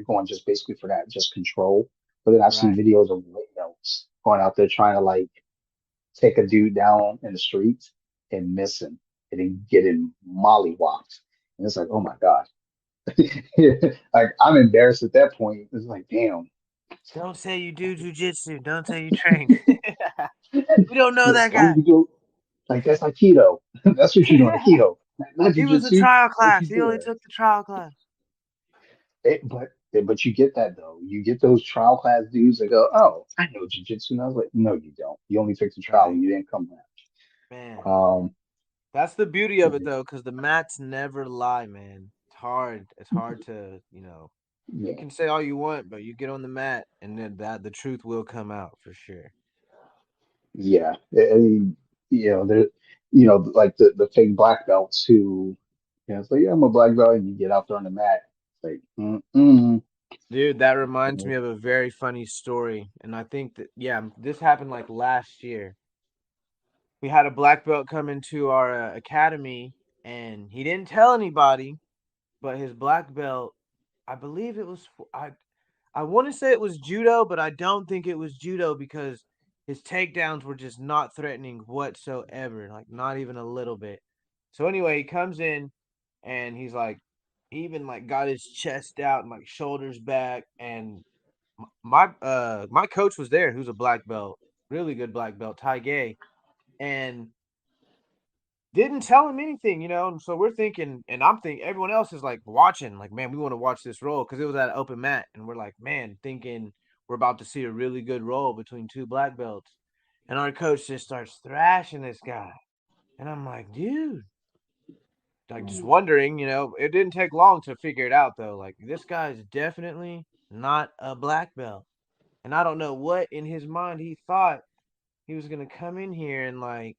going just basically for that, just control. But then I've seen right. videos of white belts going out there trying to like take a dude down in the streets and miss him and then get him mollywopped. And it's like, oh my God. Like I'm embarrassed at that point. It's like, damn. Don't say you do jujitsu. Don't say you train. We don't know Look, that why guy. would you do like that's Aikido? That's what you're doing, Aikido, not He was a jujitsu. trial What class. you He only doing? took the trial class. But you get that though. You get those trial class dudes that go, "Oh, I know jujitsu," and I was like, "No, you don't. You only took the trial Right. and you didn't come back." Man. Um, That's the beauty of it though, because the mats never lie, man. It's hard. It's hard to, you yeah, can say all you want, but you get on the mat and then that the truth will come out for sure. yeah. I mean, there, like the fake black belts who, it's like, yeah, I'm a black belt, and you get out there on the mat, it's like, Dude, that reminds me mm. of a very funny story. And I think that, yeah, this happened like last year. We had a black belt come into our academy and he didn't tell anybody, but his black belt, I believe it was, I want to say it was judo, but I don't think it was judo because his takedowns were just not threatening whatsoever, like not even a little bit. So anyway, he comes in and he's like, he even like got his chest out and like shoulders back, and my coach was there, who's a black belt, really good black belt, Tai Gay, and didn't tell him anything, And so we're thinking, and I'm thinking, everyone else is like watching, like, man, we want to watch this roll because it was at an open mat, and we're like, man, thinking we're about to see a really good roll between two black belts, and our coach just starts thrashing this guy, and I'm like, dude, like just wondering, it didn't take long to figure it out though, like this guy's definitely not a black belt, and I don't know what in his mind he thought he was gonna come in here and like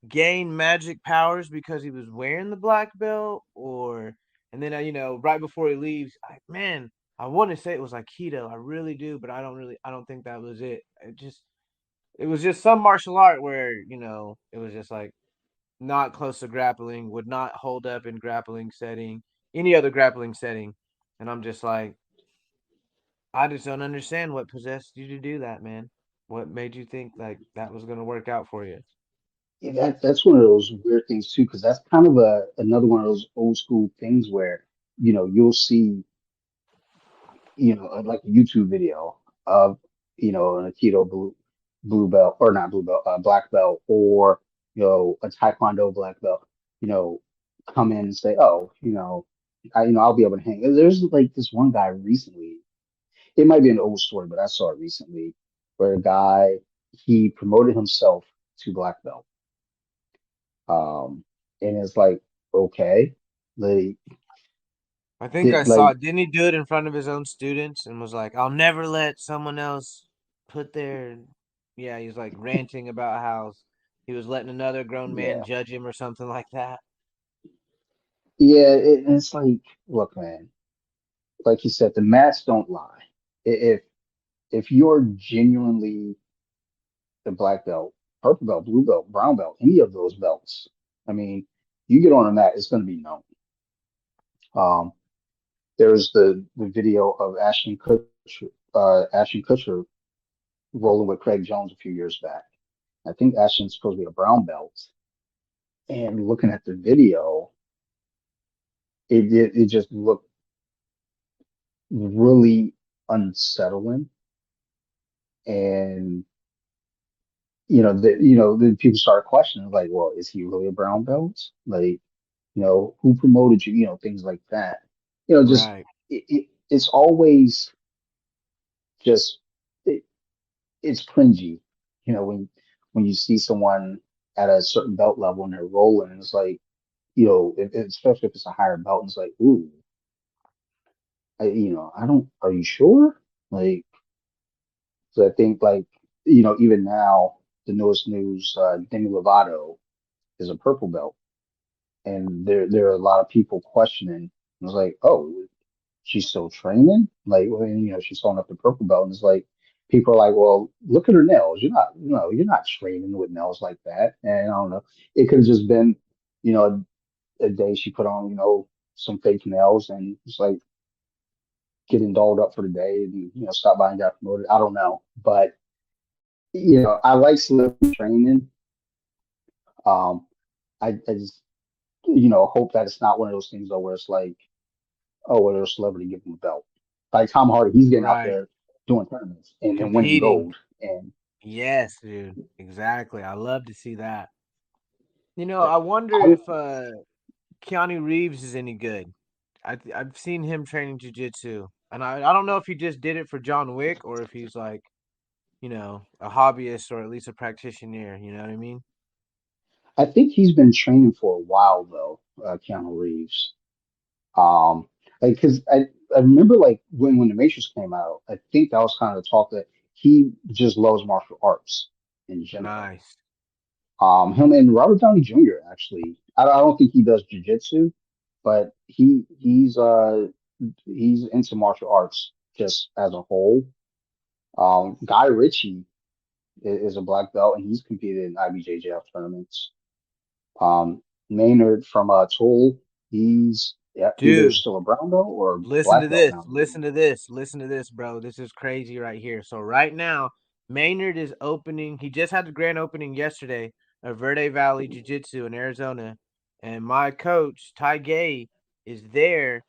gain magic powers because he was wearing the black belt, or and then right before he leaves, man, I want to say it was Aikido. I really do, but I don't think that was it. It was just some martial art where it was just like not close to grappling, would not hold up in grappling setting, any other grappling setting, and I'm just like, I just don't understand what possessed you to do that, man. What made you think like that was gonna work out for you? Yeah, that's one of those weird things too, because that's kind of a another one of those old school things where, you'll see, like a YouTube video of, an Aikido blue belt, or not blue belt, black belt, or, a Taekwondo black belt, you know, come in and say, oh, I'll be able to hang. There's like this one guy recently. It might be an old story, but I saw it recently where a guy, he promoted himself to black belt. And it's like, okay, like, I think I saw like, it. Didn't he do it in front of his own students and was like, "I'll never let someone else put their." Yeah, he was like ranting about how he was letting another grown man yeah, judge him or something like that. yeah. And it's like, look, man, like you said, the mats don't lie. If you're genuinely the black belt, purple belt, blue belt, brown belt, any of those belts, I mean, you get on a mat, it's going to be known. Um, there's the video of Ashton Kutcher rolling with Craig Jones a few years back. I think Ashton's supposed to be a brown belt, and looking at the video, it just looked really unsettling. And then people start questioning, like, well, is he really a brown belt? Like, who promoted you? Things like that. Just Right. it's always just it, it's cringy. When you see someone at a certain belt level and they're rolling, and it's like, especially if it's a higher belt, and it's like, ooh, I don't. Are you sure? Like, so I think, like, even now, the newest news, Demi Lovato is a purple belt, and there are a lot of people questioning. It was like, oh, she's still training, like, well, she's holding up the purple belt, and it's like people are like, well, look at her nails. You're not training with nails like that. And I don't know, it could have just been, you know, a day she put on, some fake nails, and it's like getting dolled up for the day, and stop by and got promoted. I don't know, but I like celebrity training. Um, I just hope that it's not one of those things though where it's like, oh, well, there's a celebrity give him a belt. Like Tom Hardy, he's getting out Right. there doing tournaments and winning Competing. gold. And Yes, dude. Exactly. I love to see that. but I wonder I, if Keanu Reeves is any good. I've seen him training jujitsu, and I don't know if he just did it for John Wick or if he's like a hobbyist or at least a practitioner. You know what I mean? I think he's been training for a while though, Keanu Reeves. Um, like, cause I remember like when the Matrix came out, I think that was kind of the talk that he just loves martial arts in general. Nice, Him and Robert Downey Jr. actually. I don't think he does jujitsu, but he's into martial arts just as a whole. Guy Ritchie is a black belt, and he's competed in IBJJF tournaments. Maynard from Tool, he's, yeah, either dude. still a brown belt or Listen to black belt this. now, I believe. Listen to this. Listen to this, bro. This is crazy right here. So right now, Maynard is opening. He just had the grand opening yesterday of Verde Valley Jiu Jitsu in Arizona, and my coach Ty Gay is there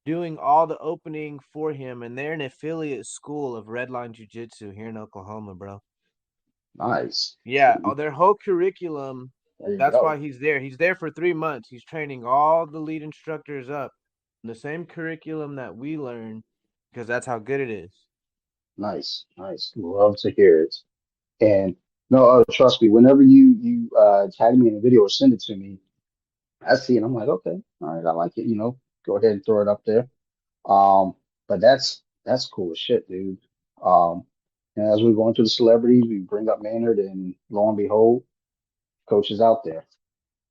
doing all the opening for him, and they're an affiliate school of Redline Jiu Jitsu here in Oklahoma, bro. Nice. Yeah, their whole curriculum. There you That's why go. he's there. He's there for 3 months. He's training all the lead instructors up in the same curriculum that we learn because that's how good it is. Nice, nice. Love to hear it. And no, trust me, whenever you tag me in a video or send it to me, I see it. I'm like, okay, all right, I like it. Go ahead and throw it up there. Um, but that's cool as shit, dude. Um, and as we go into the celebrities, we bring up Maynard, and lo and behold, coaches out there.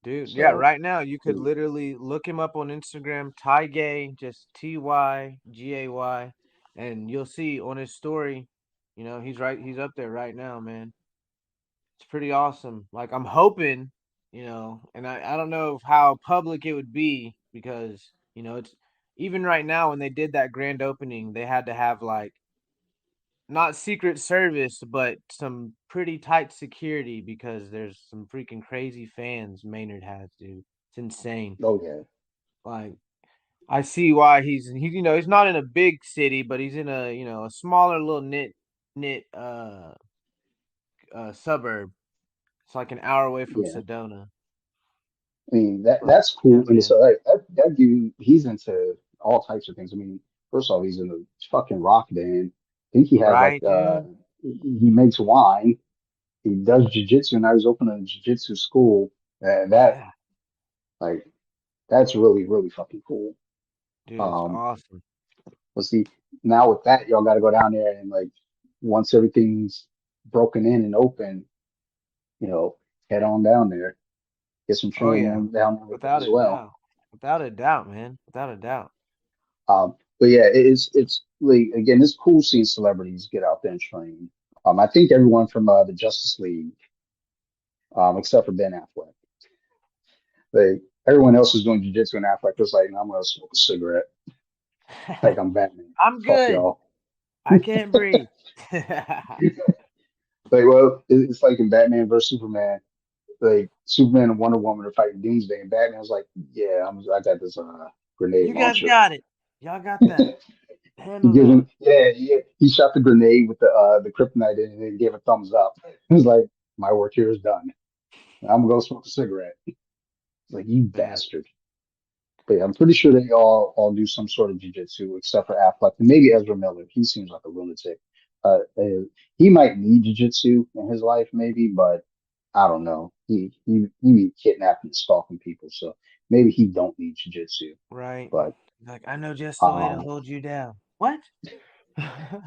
Dude, yeah, So right now you could literally look him up on Instagram, Ty Gay, just Tygay, and you'll see on his story, he's up there right now, man. It's pretty awesome. Like I'm hoping, and I don't know how public it would be because, it's even right now when they did that grand opening, they had to have like not Secret Service, but some pretty tight security because there's some freaking crazy fans Maynard has, dude. It's insane. oh yeah, Like I see why he's not in a big city, but he's in a smaller little knit suburb. It's like an hour away from yeah. Sedona. I mean But that's yeah, cool. And so man. like that dude, he's into all types of things. I mean, first of all, he's in a fucking rock band. I think he has like Right, dude? he makes wine. He does jujitsu. Now he's opening a jujitsu school. That Yeah. like that's really fucking cool. Dude, it's Um, awesome. but see, now with that, y'all got to go down there and like once everything's broken in and open, you know, head on down there, get some Oh training yeah. down there with them Without as a well. doubt. Without a doubt, man. Without a doubt. But yeah, it's like again, it's cool seeing celebrities get out there and train. I think everyone from the Justice League, except for Ben Affleck, like everyone else is doing jujitsu, and Affleck was like, I'm gonna smoke a cigarette, like I'm Batman. I'm Fuck good. y'all. I can't breathe. Like, well, it's like in Batman versus Superman. Like Superman and Wonder Woman are fighting Doomsday, and Batman's like, yeah, I got this grenade You guys launcher. got it. Y'all got that. He Handle gives that. him, yeah. He shot the grenade with the kryptonite in it and gave a thumbs up. He was like, my work here is done. I'm gonna go smoke a cigarette. It's like you Man, bastard. But yeah, I'm pretty sure they all do some sort of jujitsu except for Affleck and maybe Ezra Miller. He seems like a lunatic. He might need jujitsu in his life, maybe, but I don't know. He be kidnapping and stalking people, so maybe he don't need jujitsu. right. But Like, I know just the way to um, hold you down. What?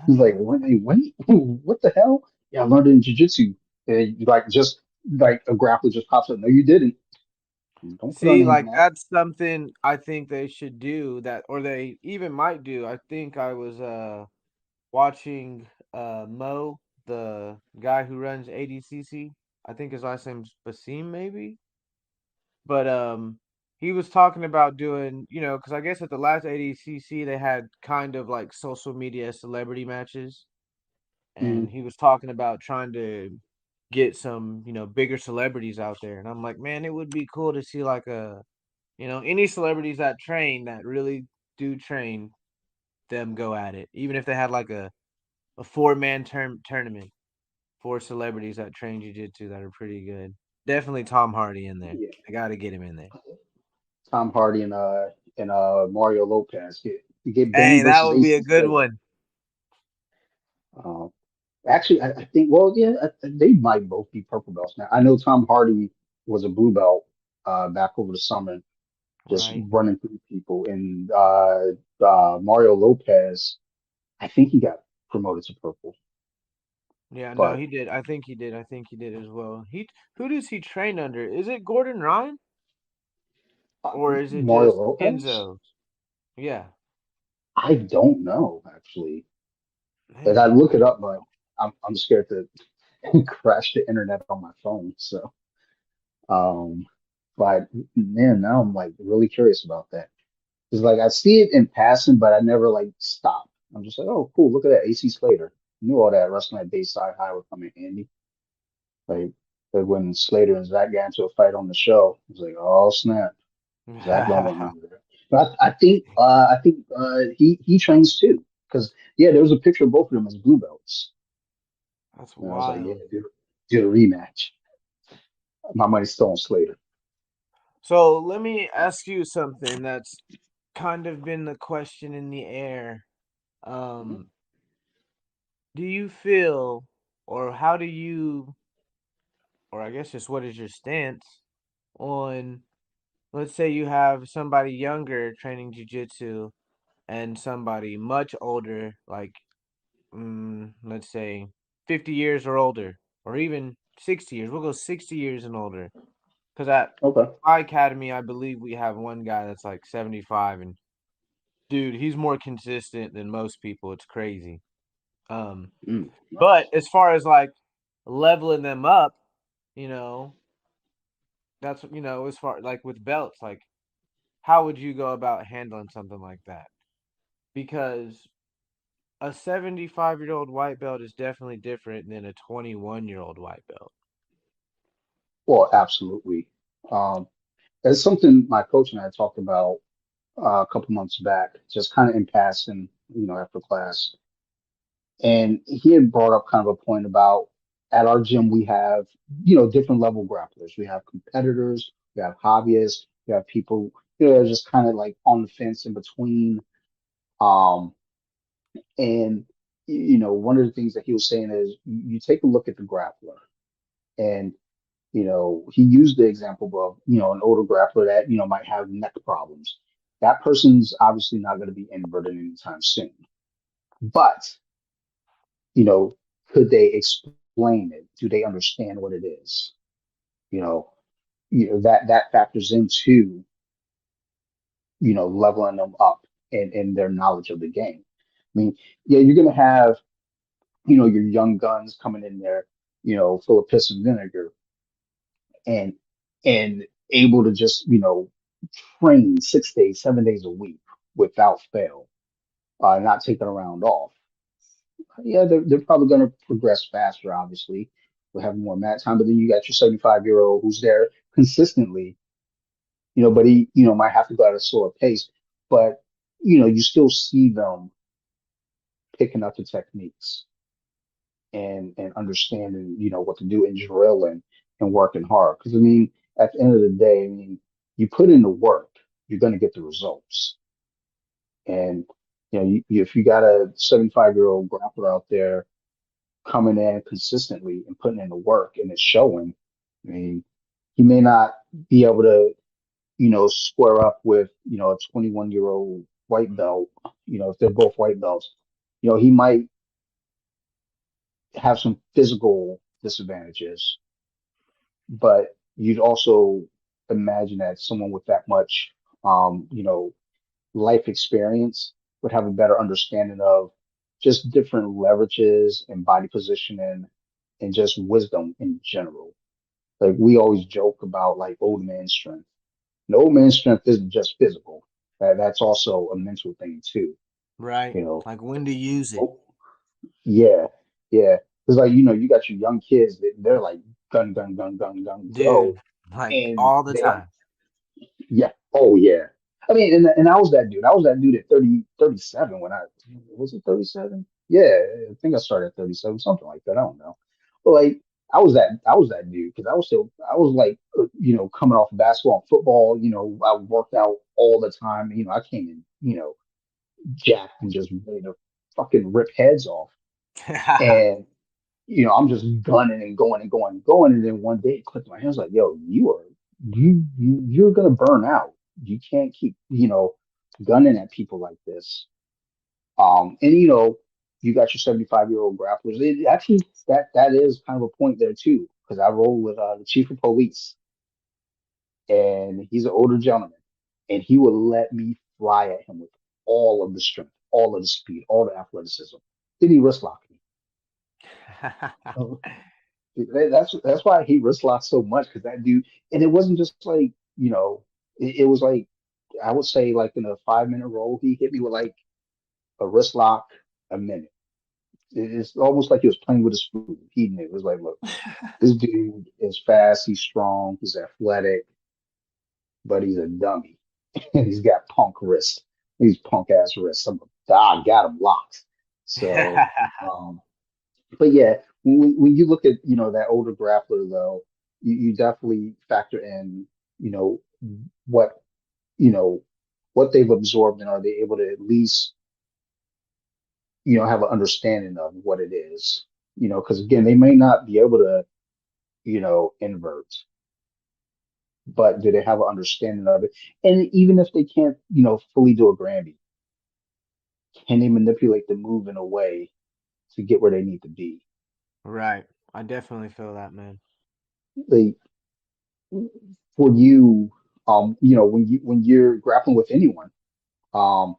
he's like, wait, what the hell? Yeah, I learned it in jujitsu. And like just like a grappler just pops up. No, you didn't. Don't put our See, names like on that. that's something I think they should do that, or they even might do. I think I was watching Moe, the guy who runs ADCC. I think his last name's Basim, maybe. But he was talking about doing, because I guess at the last ADCC they had kind of like social media celebrity matches, Mm, and he was talking about trying to get some, bigger celebrities out there. And I'm like, man, it would be cool to see like any celebrities that train that really do train them go at it, even if they had like a four-man tournament, four celebrities that train jiu-jitsu that are pretty good. Definitely Tom Hardy in there. yeah. I got to get him in there. Tom Hardy and Mario Lopez get Benny Hey, that versus would be a AC good Slater. one. Um, actually, I think well, yeah, they might both be purple belts now. I know Tom Hardy was a blue belt back over the summer, just Right. running through people, and Mario Lopez, I think he got promoted to purple, Yeah, no, but he did. I think he did. I think he did as well. Who does he train under? Is it Gordon Ryan uh, or is it Mario just Lopez, Kenzo? Yeah. I don't know actually. Like I Man, look it up, but I'm scared to crash the internet on my phone, so. Um, but man, now I'm like really curious about that. Because like I see it in passing, but I never like stop. I'm just like, oh, cool, look at that, AC Slater. Knew all that wrestling at Bayside High would come in handy. Like when Slater and Zach got into a fight on the show, I was like, oh snap, Zach don't want none of that. But I think he trains too. Because yeah, there was a picture of both of them as blue belts. that's And I was like, yeah, wild. do a rematch. My money's still on Slater. So let me ask you something that's kind of been the question in the air. Mhm. Um, do you feel, or how do you, or I guess just what is your stance on, let's say you have somebody younger training jujitsu and somebody much older, like let's say 50 years or older, or even 60 years. We'll go 60 years and older. Because at Okay. my academy, I believe we have one guy that's like 75, and dude, he's more consistent than most people. It's crazy. Um, but Nice. as far as like leveling them up, you know, that's as far like with belts, like how would you go about handling something like that? Because a 75-year-old white belt is definitely different than a 21-year-old white belt. Well, absolutely. Um, it's something my coach and I talked about a couple months back, just kind of in passing, after class. And he had brought up kind of a point about at our gym, we have, different level grapplers. We have competitors, we have hobbyists, we have people, that are just kind of like on the fence in between. Um, and, one of the things that he was saying is you take a look at the grappler and, he used the example of, an older grappler that, might have neck problems. That person's obviously not going to be inverted anytime soon. But you know, could they explain it? Do they understand what it is? You know, that factors into, leveling them up and their knowledge of the game. I mean, yeah, you're gonna have, your young guns coming in there, full of piss and vinegar and and able to just, train 6 days, 7 days a week without fail, not taking a round off. Yeah, they're probably going to progress faster, obviously. We'll have more mat time, but then you got your 75-year-old who's there consistently, but he, might have to go at a slower pace. But, you still see them picking up the techniques and understanding, what to do and drilling and working hard. Because, I mean, at the end of the day, I mean, you put in the work, you're going to get the results. And, if you got a 75-year-old grappler out there coming in consistently and putting in the work and it's showing. I mean, he may not be able to, square up with, a 21-year-old white belt, if they're both white belts, he might have some physical disadvantages, but you'd also imagine that someone with that much, life experience would have a better understanding of just different leverages and body positioning and just wisdom in general. Like we always joke about like old man strength. And old man strength isn't just physical. That's also a mental thing too. Right. You know, Like when to use it. oh, yeah, yeah. It's like, you got your young kids that they're like gun, gun, gun, gun, gun, Dude, go. like And all the they time. Yeah. Oh yeah. I mean, and I was that dude. I was that dude at 30, 37 when I was it 37? Yeah, I think I started at 37, something like that. I don't know. But like I was that dude because I was like coming off of basketball and football, I worked out all the time. I came in, jacked and just ready to fucking rip heads off. And I'm just gunning and going and going and going. And then one day it clicked in my hands like, yo, you're gonna burn out. You can't keep, gunning at people like this. And you got your 75-year-old grapplers. It actually that is kind of a point there too, because I roll with the chief of police and he's an older gentleman, and he would let me fly at him with all of the strength, all of the speed, all the athleticism. Then he wrist locked me. That's why I hate wrist locks so much because that dude, and it wasn't just like it was like I would say like in a 5 minute roll, he hit me with like a wrist lock a minute. It's almost like he was playing with his food. He knew it was like, look, this dude is fast, he's strong, he's athletic, but he's a dummy. He's got punk wrist, these punk ass wrists. I got him locked. So, um, but yeah, when you look at that older grappler though, you definitely factor in what you know what they've absorbed and are they able to at least have an understanding of what it is. Because again, they may not be able to invert, but do they have an understanding of it? And even if they can't fully do a Granby, can they manipulate the move in a way to get where they need to be? Right. I definitely feel that, man. like for you, when you're grappling with anyone, um,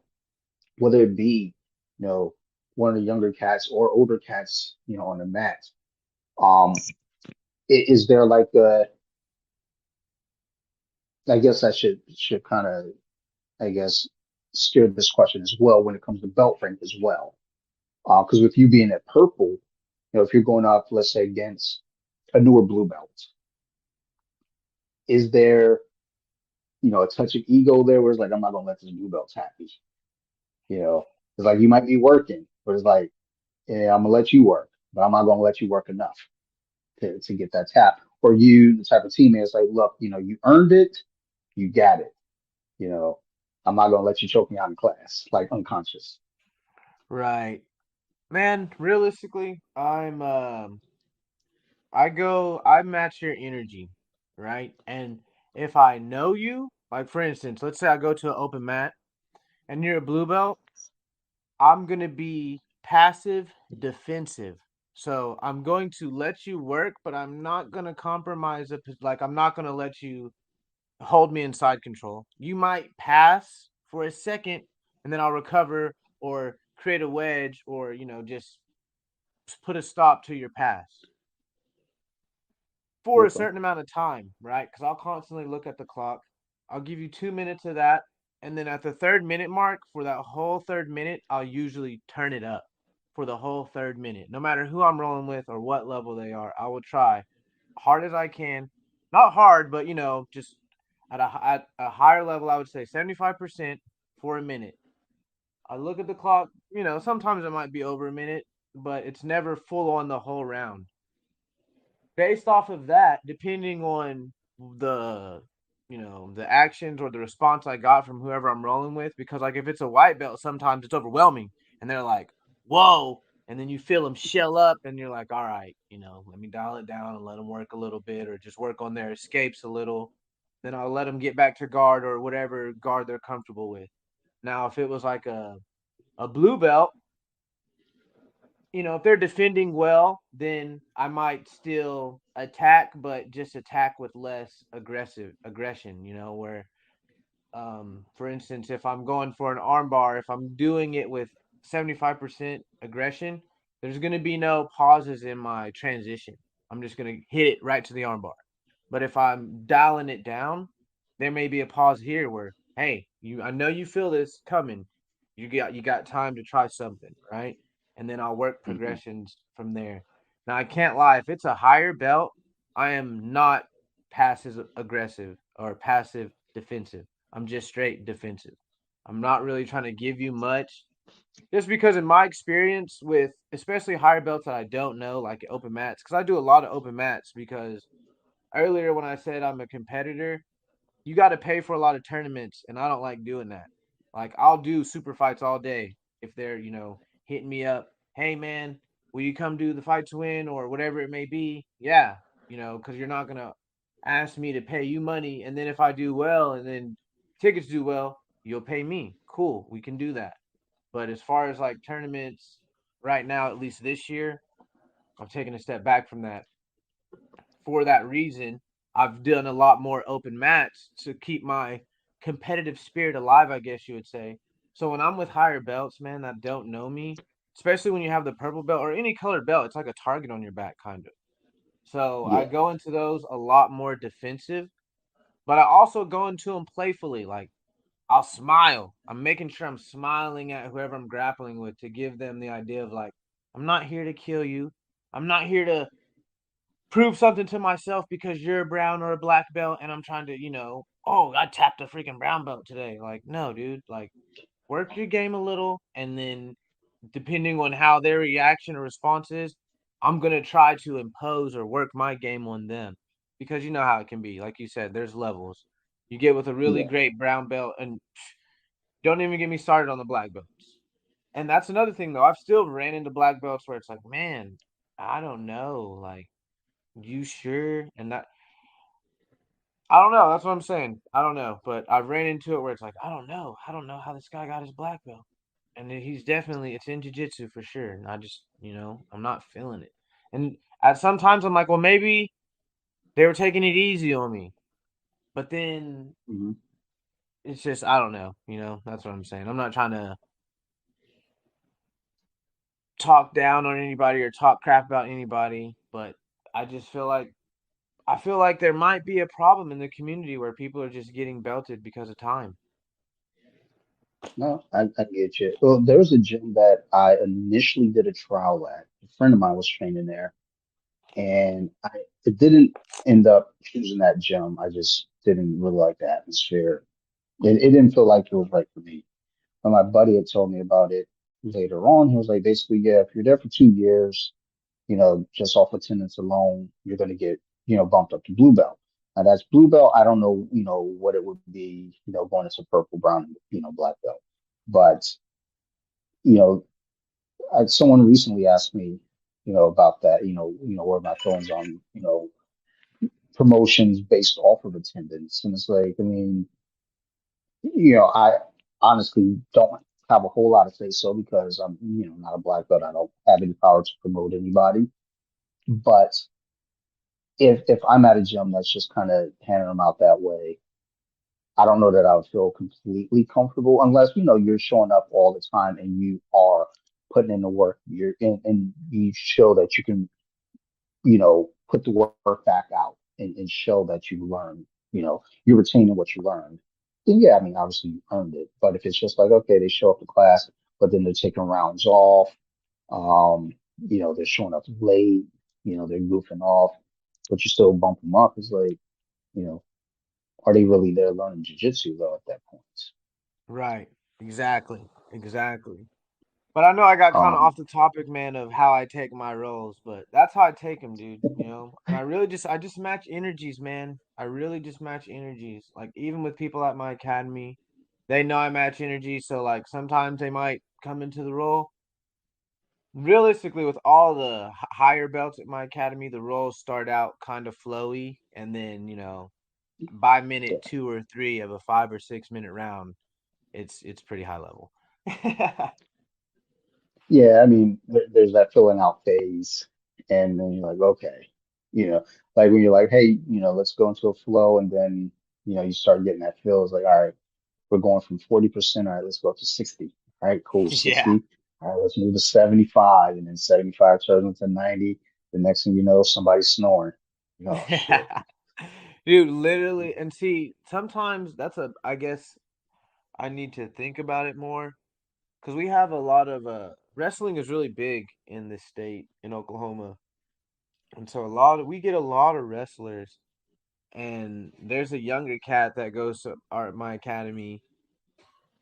whether it be, one of the younger cats or older cats, on the mat, um, is there like I guess I should kind of, I guess, steer this question as well when it comes to belt rank as well. Because with you being at purple, if you're going up, let's say against a newer blue belt, is there, a touch of ego there where it's like, I'm not gonna let this blue belt tap me, it's like you might be working, but it's like, yeah, I'm gonna let you work, but I'm not gonna let you work enough to get that tap. Or you, the type of teammate, it's like, look, you earned it, you got it, you know. I'm not gonna let you choke me out in class, like unconscious. Right. Man, realistically, I match your energy, right? And if I know you, like for instance, let's say I go to an open mat and you're a blue belt, I'm going to be passive defensive. So I'm going to let you work, but I'm not going to compromise it. Like I'm not going to let you hold me in side control. You might pass for a second and then I'll recover or create a wedge or, just put a stop to your pass for a Okay. certain amount of time, right? Because I'll constantly look at the clock. I'll give you 2 minutes of that. And then at the third minute mark, for that whole third minute, I'll usually turn it up for the whole third minute. No matter who I'm rolling with or what level they are, I will try hard as I can. Not hard, but just at a higher level, I would say 75% for a minute. I look at the clock, sometimes it might be over a minute, but it's never full on the whole round based off of that, depending on the the actions or the response I got from whoever I'm rolling with, because like if it's a white belt, sometimes it's overwhelming, and they're like, "Whoa!" And then you feel them shell up, and you're like, "All right, let me dial it down and let them work a little bit, or just work on their escapes a little." Then I'll let them get back to guard or whatever guard they're comfortable with. Now, if it was like a blue belt, if they're defending well, then I might still attack, but just attack with less aggression, where for instance, if I'm going for an armbar, if I'm doing it with 75% aggression, there's going to be no pauses in my transition. I'm just going to hit it right to the armbar. But if I'm dialing it down, there may be a pause here where, hey, I know you feel this coming. You got time to try something, right? And then I'll work Hmm. progressions from there. Now I can't lie, if it's a higher belt, I am not passive aggressive or passive defensive. I'm just straight defensive. I'm not really trying to give you much. Just because in my experience with especially higher belts that I don't know, like open mats, because I do a lot of open mats because earlier when I said I'm a competitor, you got to pay for a lot of tournaments, and I don't like doing that. Like I'll do super fights all day if they're hitting me up. Hey man, will you come do the fight to win or whatever it may be? Yeah, because you're not gonna ask me to pay you money, and then if I do well, and then tickets do well, you'll pay me. Cool, we can do that. But as far as like tournaments, right now, at least this year, I've taken a step back from that for that reason. I've done a lot more open mats to keep my competitive spirit alive, I guess you would say. So when I'm with higher belts, man, that don't know me, especially when you have the purple belt or any colored belt, it's like a target on your back, kind of. So I Yeah. go into those a lot more defensive, but I also go into them playfully. Like I'll smile. I'm making sure I'm smiling at whoever I'm grappling with to give them the idea of like, I'm not here to kill you. I'm not here to prove something to myself because you're a brown or a black belt and I'm trying to, oh, I tapped a freaking brown belt today. Like, no, dude, like work your game a little and then depending on how their reaction or response is, I'm going to try to impose or work my game on them because you know how it can be. Like you said, there's levels. You get with a really Yeah. great brown belt and don't even get me started on the black belts. And that's another thing though. I've still ran into black belts where it's like, man, I don't know, like you sure? And that I don't know. That's what I'm saying. I don't know, but I ran into it where it's like I don't know. I don't know how this guy got his black belt, and he's definitely it's in jiu-jitsu for sure. And I just I'm not feeling it. And at sometimes I'm like, well, maybe they were taking it easy on me. But then Hmm. it's just I don't know, that's what I'm saying. I'm not trying to talk down on anybody or talk crap about anybody, but I just feel like there might be a problem in the community where people are just getting belted because of time. No, I get you. Well, there was a gym that I initially did a trial at. A friend of mine was training there, and I it didn't end up choosing that gym. I just didn't really like the atmosphere. It didn't feel like it was right for me. When my buddy had told me about it later on, he was like, basically, yeah, if you're there for 2 years, just off attendance alone, you're going to get, bumped up to blue belt. Now that's blue belt. I don't know, what it would be, going into purple, brown, black belt. But, you know, someone recently asked me, about that, what are my feelings on, promotions based off of attendance. And it's like, I mean, I honestly don't have a whole lot to say so because I'm, not a black belt. I don't have any power to promote anybody. But if I'm at a gym that's just kind of handing them out that way, I don't know that I would feel completely comfortable unless you're showing up all the time and you are putting in the work. You're in and you show that you can put the work back out and show that you learned. You're retaining what you learned. Then yeah, I mean obviously you earned it. But if it's just like okay, they show up to class, but then they're taking rounds off, um, they're showing up late, they're goofing off, but you still bump them up. It's like, you know, are they really there learning jujitsu though at that point? Right. Exactly. Exactly. But I know I got kind of Um, off the topic, man, of how I take my roles, but that's how I take them, dude. And I just match energies, man. I really just match energies. Like even with people at my academy, they know I match energies, so like sometimes they might come into the role. Realistically, with all the higher belts at my academy, the roles start out kind of flowy, and then by yeah, minute 2 or 3 of a 5 or 6 minute round, it's pretty high level. yeah. I mean, there's that filling out phase, and then you're like, okay, like when you're like, hey, let's go into a flow, and then you start getting that feel. It's like, all right, we're going from 40%. All right, let's go up to 60. All right, cool, Yeah. 60. All right, let's move to 75, and then 75 turns into 90. The next thing you know, somebody's snoring. Oh shit. Dude, literally, and see, sometimes I guess I need to think about it more because we have a lot of wrestling is really big in this state in Oklahoma, and so we get a lot of wrestlers, and there's a younger cat that goes to my academy,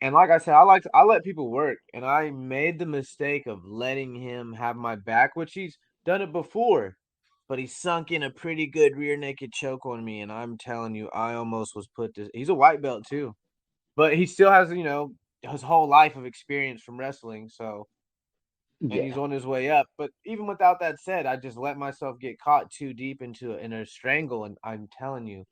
and like I said, I let people work, and I made the mistake of letting him have my back, which he's done it before, but he sunk in a pretty good rear naked choke on me, and I'm telling you, I almost was put to. He's a white belt too, but he still has his whole life of experience from wrestling, so and he's Yeah. on his way up. But even without that said, I just let myself get caught too deep in a strangle, and I'm telling you,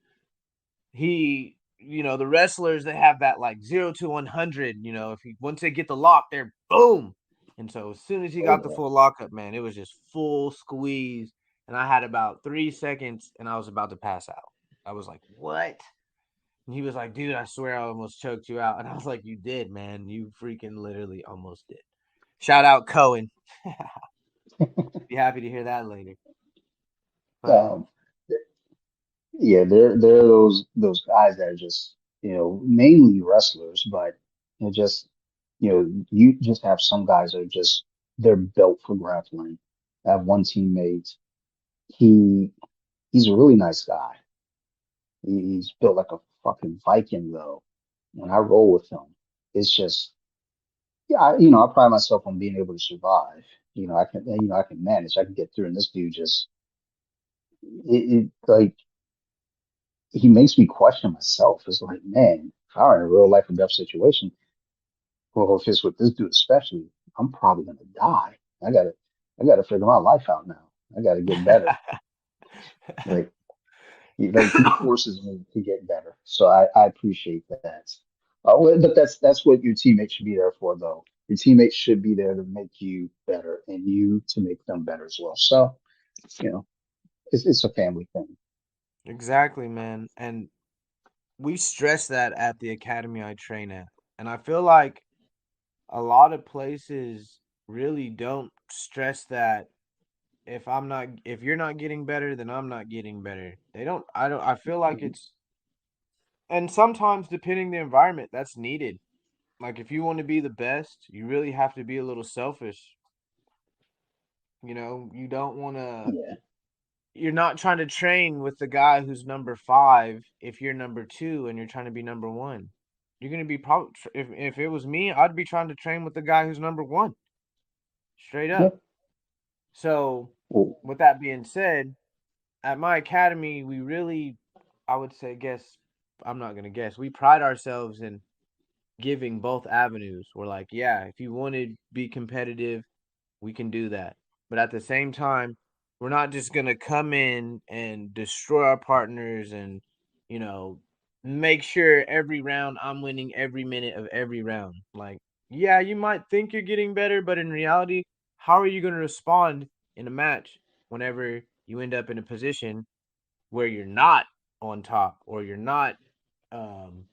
the wrestlers they have that like 0 to 100. If he once they get the lock, they're boom. And so as soon as he Oh got the yeah. full lockup, man, it was just full squeeze, and I had about 3 seconds, and I was about to pass out. I was like, "What?" And he was like, "Dude, I swear I almost choked you out." And I was like, "You did, man. You freaking literally almost did." Shout out Cohen. Be happy to hear that later. But Um, yeah, there are those guys that are just, mainly wrestlers, but just, you just have some guys that are just they're built for grappling. I have one teammate, he he's a really nice guy. He's built like a fucking Viking though. When I roll with him, it's just yeah, I pride myself on being able to survive. I can manage. I can get through. And this dude just, like, he makes me question myself. It's like, man, if I were in a real life or death situation, well, if it's with this dude especially, I'm probably gonna die. I gotta figure my life out now. I gotta get better. Like, he forces me to get better. So I appreciate that. But that's what your teammates should be there for, though. Your teammates should be there to make you better and you to make them better as well. So, you know, it's a family thing. Exactly, man. And we stress that at the academy I train at. And I feel like a lot of places really don't stress that if you're not getting better, then I'm not getting better. I feel like it's and sometimes depending the environment, that's needed. Like if you want to be the best, you really have to be a little selfish. You know, you don't want to Yeah, you're not trying to train with the guy who's number 5 if you're number 2 and you're trying to be number 1. You're going to be probably if it was me, I'd be trying to train with the guy who's number 1, straight yeah. up. So, Well, with that being said, at my academy, we really I would say guess I'm not going to guess. We pride ourselves in giving both avenues. We're like, yeah, if you want to be competitive, we can do that. But at the same time, we're not just gonna come in and destroy our partners and, you know, make sure every round I'm winning every minute of every round. Like, yeah, you might think you're getting better, but in reality, how are you gonna respond in a match whenever you end up in a position where you're not on top or you're not um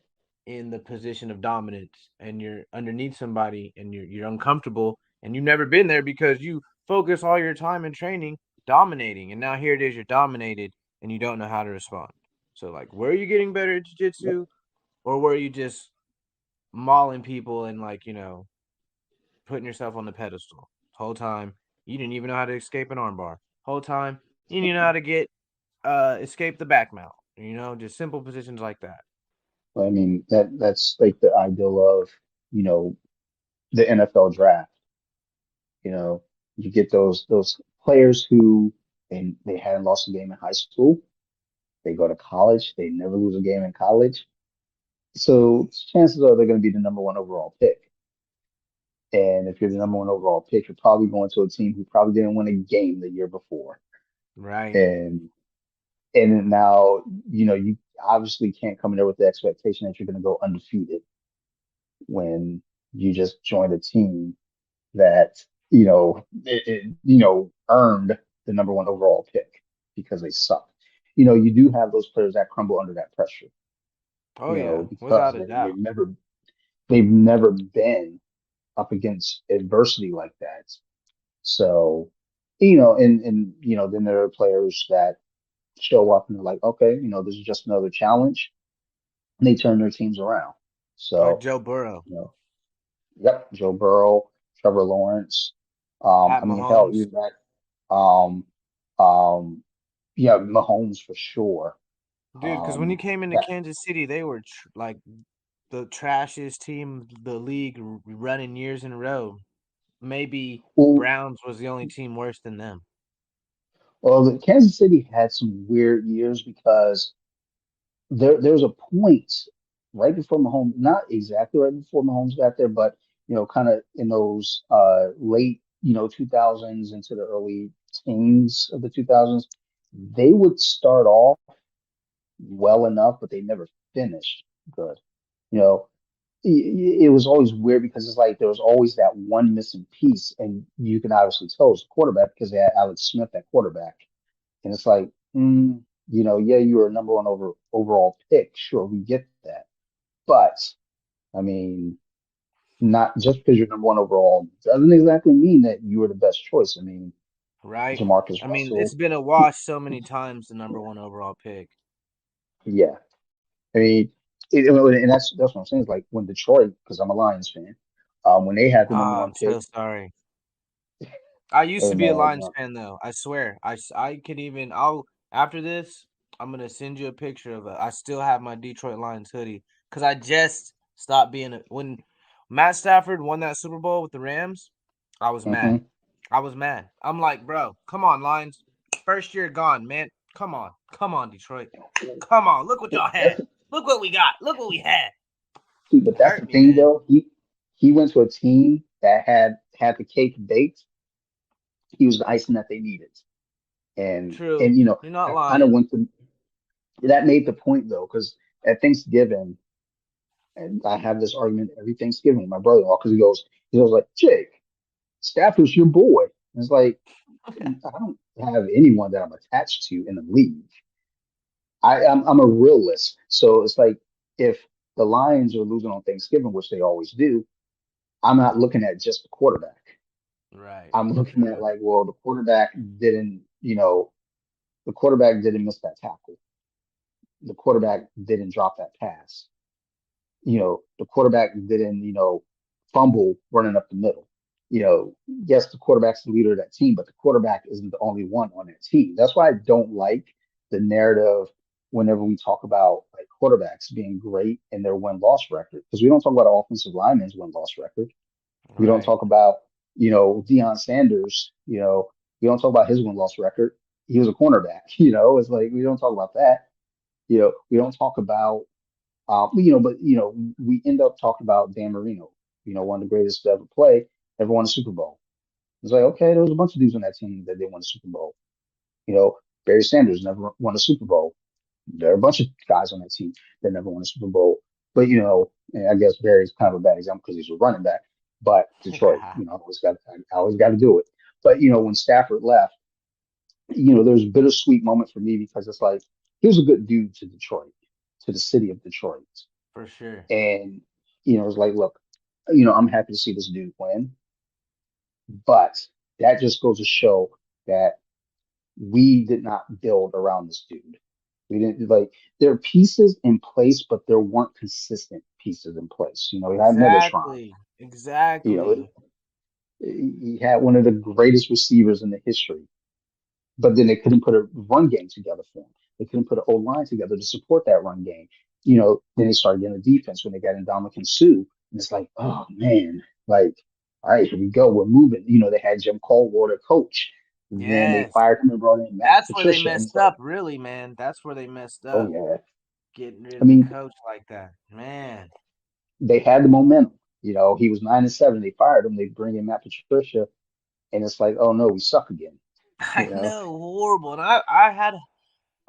in the position of dominance and you're underneath somebody and you're uncomfortable and you've never been there because you focus all your time in training dominating and now here it is you're dominated and you don't know how to respond. So like were you getting better at yep. jiu-jitsu or were you just mauling people and like, putting yourself on the pedestal? Whole time you didn't even know how to escape an armbar. Whole time you didn't even know how to get escape the back mount. Just simple positions like that. I mean, that's like the ideal of, you know, the NFL draft. You know, you get those players who they hadn't lost a game in high school. They go to college, they never lose a game in college. So chances are they're going to be the number one overall pick. And if you're the number one overall pick, you're probably going to a team who probably didn't win a game the year before. Right. And and now, you obviously can't come in there with the expectation that you're going to go undefeated when you just joined a team that, earned the number one overall pick because they suck. You do have those players that crumble under that pressure, Oh yeah, because without a doubt. they've never been up against adversity like that. So, then there are players that show up and they're like, okay, this is just another challenge, and they turn their teams around. Like So, Joe Burrow, you know, yep, Joe Burrow, Trevor Lawrence. Pat I mean, hell, Mahomes. even that, um, yeah, Mahomes for sure. Dude, because when he came into That Kansas City, they were like the trashiest team the league running years in a row. Maybe well, Browns was the only team worse than them. the Kansas City had some weird years because there was a point right before Mahomes, not exactly right before Mahomes got there, but kind of in those late 2000s into the early teens of the 2000s, they would start off well enough, but they never finished good. You know, it was always weird because it's like there was always that one missing piece, and you can obviously tell it was the quarterback because they had Alex Smith at quarterback, and it's like, yeah, you were a number one overall pick, sure, we get that, but I mean, not just because you're number one overall doesn't exactly mean that you were the best choice. I mean, Right? Jamarcus I mean, it's Russell, been a wash so many times, the number one overall pick. yeah, I mean, and that's what I'm saying. Is like when Detroit, because I'm a Lions fan, when they had the number Ah, one I'm so pick, sorry. I used hey to be a man, Lions fan though. I swear. I could even I'll after this, I'm gonna send you a picture of it. I still have my Detroit Lions hoodie because I just stopped being a when Matt Stafford won that Super Bowl with the Rams. I was mad. hmm I was mad. I'm like, bro, come on, Lions. First year gone, man. Come on, Detroit. Come on. Look what y'all had. that's Look what we got. Look what we had. see, but It that's the hurt me, thing man. though. He went to a team that had the cake baked. He was the icing that they needed, and True. and You're not I kind of lying. went to that made the point though, because at Thanksgiving, and I have this argument every Thanksgiving with my brother-in-law because he goes like, Jake, Stafford's your boy. And it's like, I don't have anyone that I'm attached to in the league. I'm a realist. So it's like if the Lions are losing on Thanksgiving, which they always do, I'm not looking at just the quarterback. Right. I'm looking at like, well, the quarterback didn't, the quarterback didn't miss that tackle. The quarterback didn't drop that pass. The quarterback didn't, fumble running up the middle. Yes, the quarterback's the leader of that team, but the quarterback isn't the only one on that team. That's why I don't like the narrative whenever we talk about like quarterbacks being great in their win-loss record, because we don't talk about offensive linemen's win-loss record. We don't Right. talk about, Deion Sanders, we don't talk about his win-loss record. He was a cornerback, it's like we don't talk about that. We don't talk about but we end up talking about Dan Marino, one of the greatest to ever play, ever won a Super Bowl. It's like, okay, there was a bunch of dudes on that team that didn't win a Super Bowl. You know, Barry Sanders never won a Super Bowl. There are a bunch of guys on that team that never won a Super Bowl. But and I guess Barry's kind of a bad example because he's a running back. But Detroit, I always got to do it. But when Stafford left, there's a bittersweet moment for me because it's like he was a good dude to Detroit, to the city of Detroit. For sure. And, it's like, look, I'm happy to see this dude win, but that just goes to show that we did not build around this dude. We didn't like there are pieces in place, but there weren't consistent pieces in place. We had Megatron. Exactly. You know, Exactly. he had one of the greatest receivers in the history. But then they couldn't put a run game together for him. They couldn't put an O line together to support that run game. Then they started getting a defense when they got in Dominican Sue. And it's like, oh man, like, all right, here we go. We're moving. They had Jim Caldwell, their coach. Then they Yes. fired him and brought in Matt That's where they Patricia. And messed it's like, up, really, man. That's where they messed oh up. yeah. Getting rid I of the mean, coach like that. Man. they had the momentum. He was 9-7. They fired him. They bring in Matt Patricia, and it's like, oh no, we suck again. I You know, know, horrible. And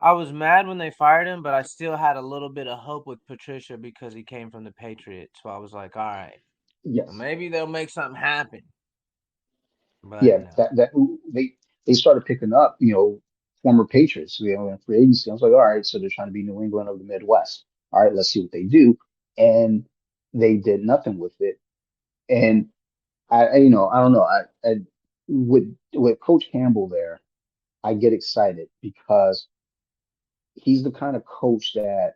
I was mad when they fired him, but I still had a little bit of hope with Patricia because he came from the Patriots. So I was like, all right, well, yes. maybe they'll make something happen. But Yeah, no. that they started picking up, former Patriots, in free agency. I was like, all right, so they're trying to be New England of the Midwest. All right, let's see what they do. And they did nothing with it. And I don't know. I with Coach Campbell there, I get excited because he's the kind of coach that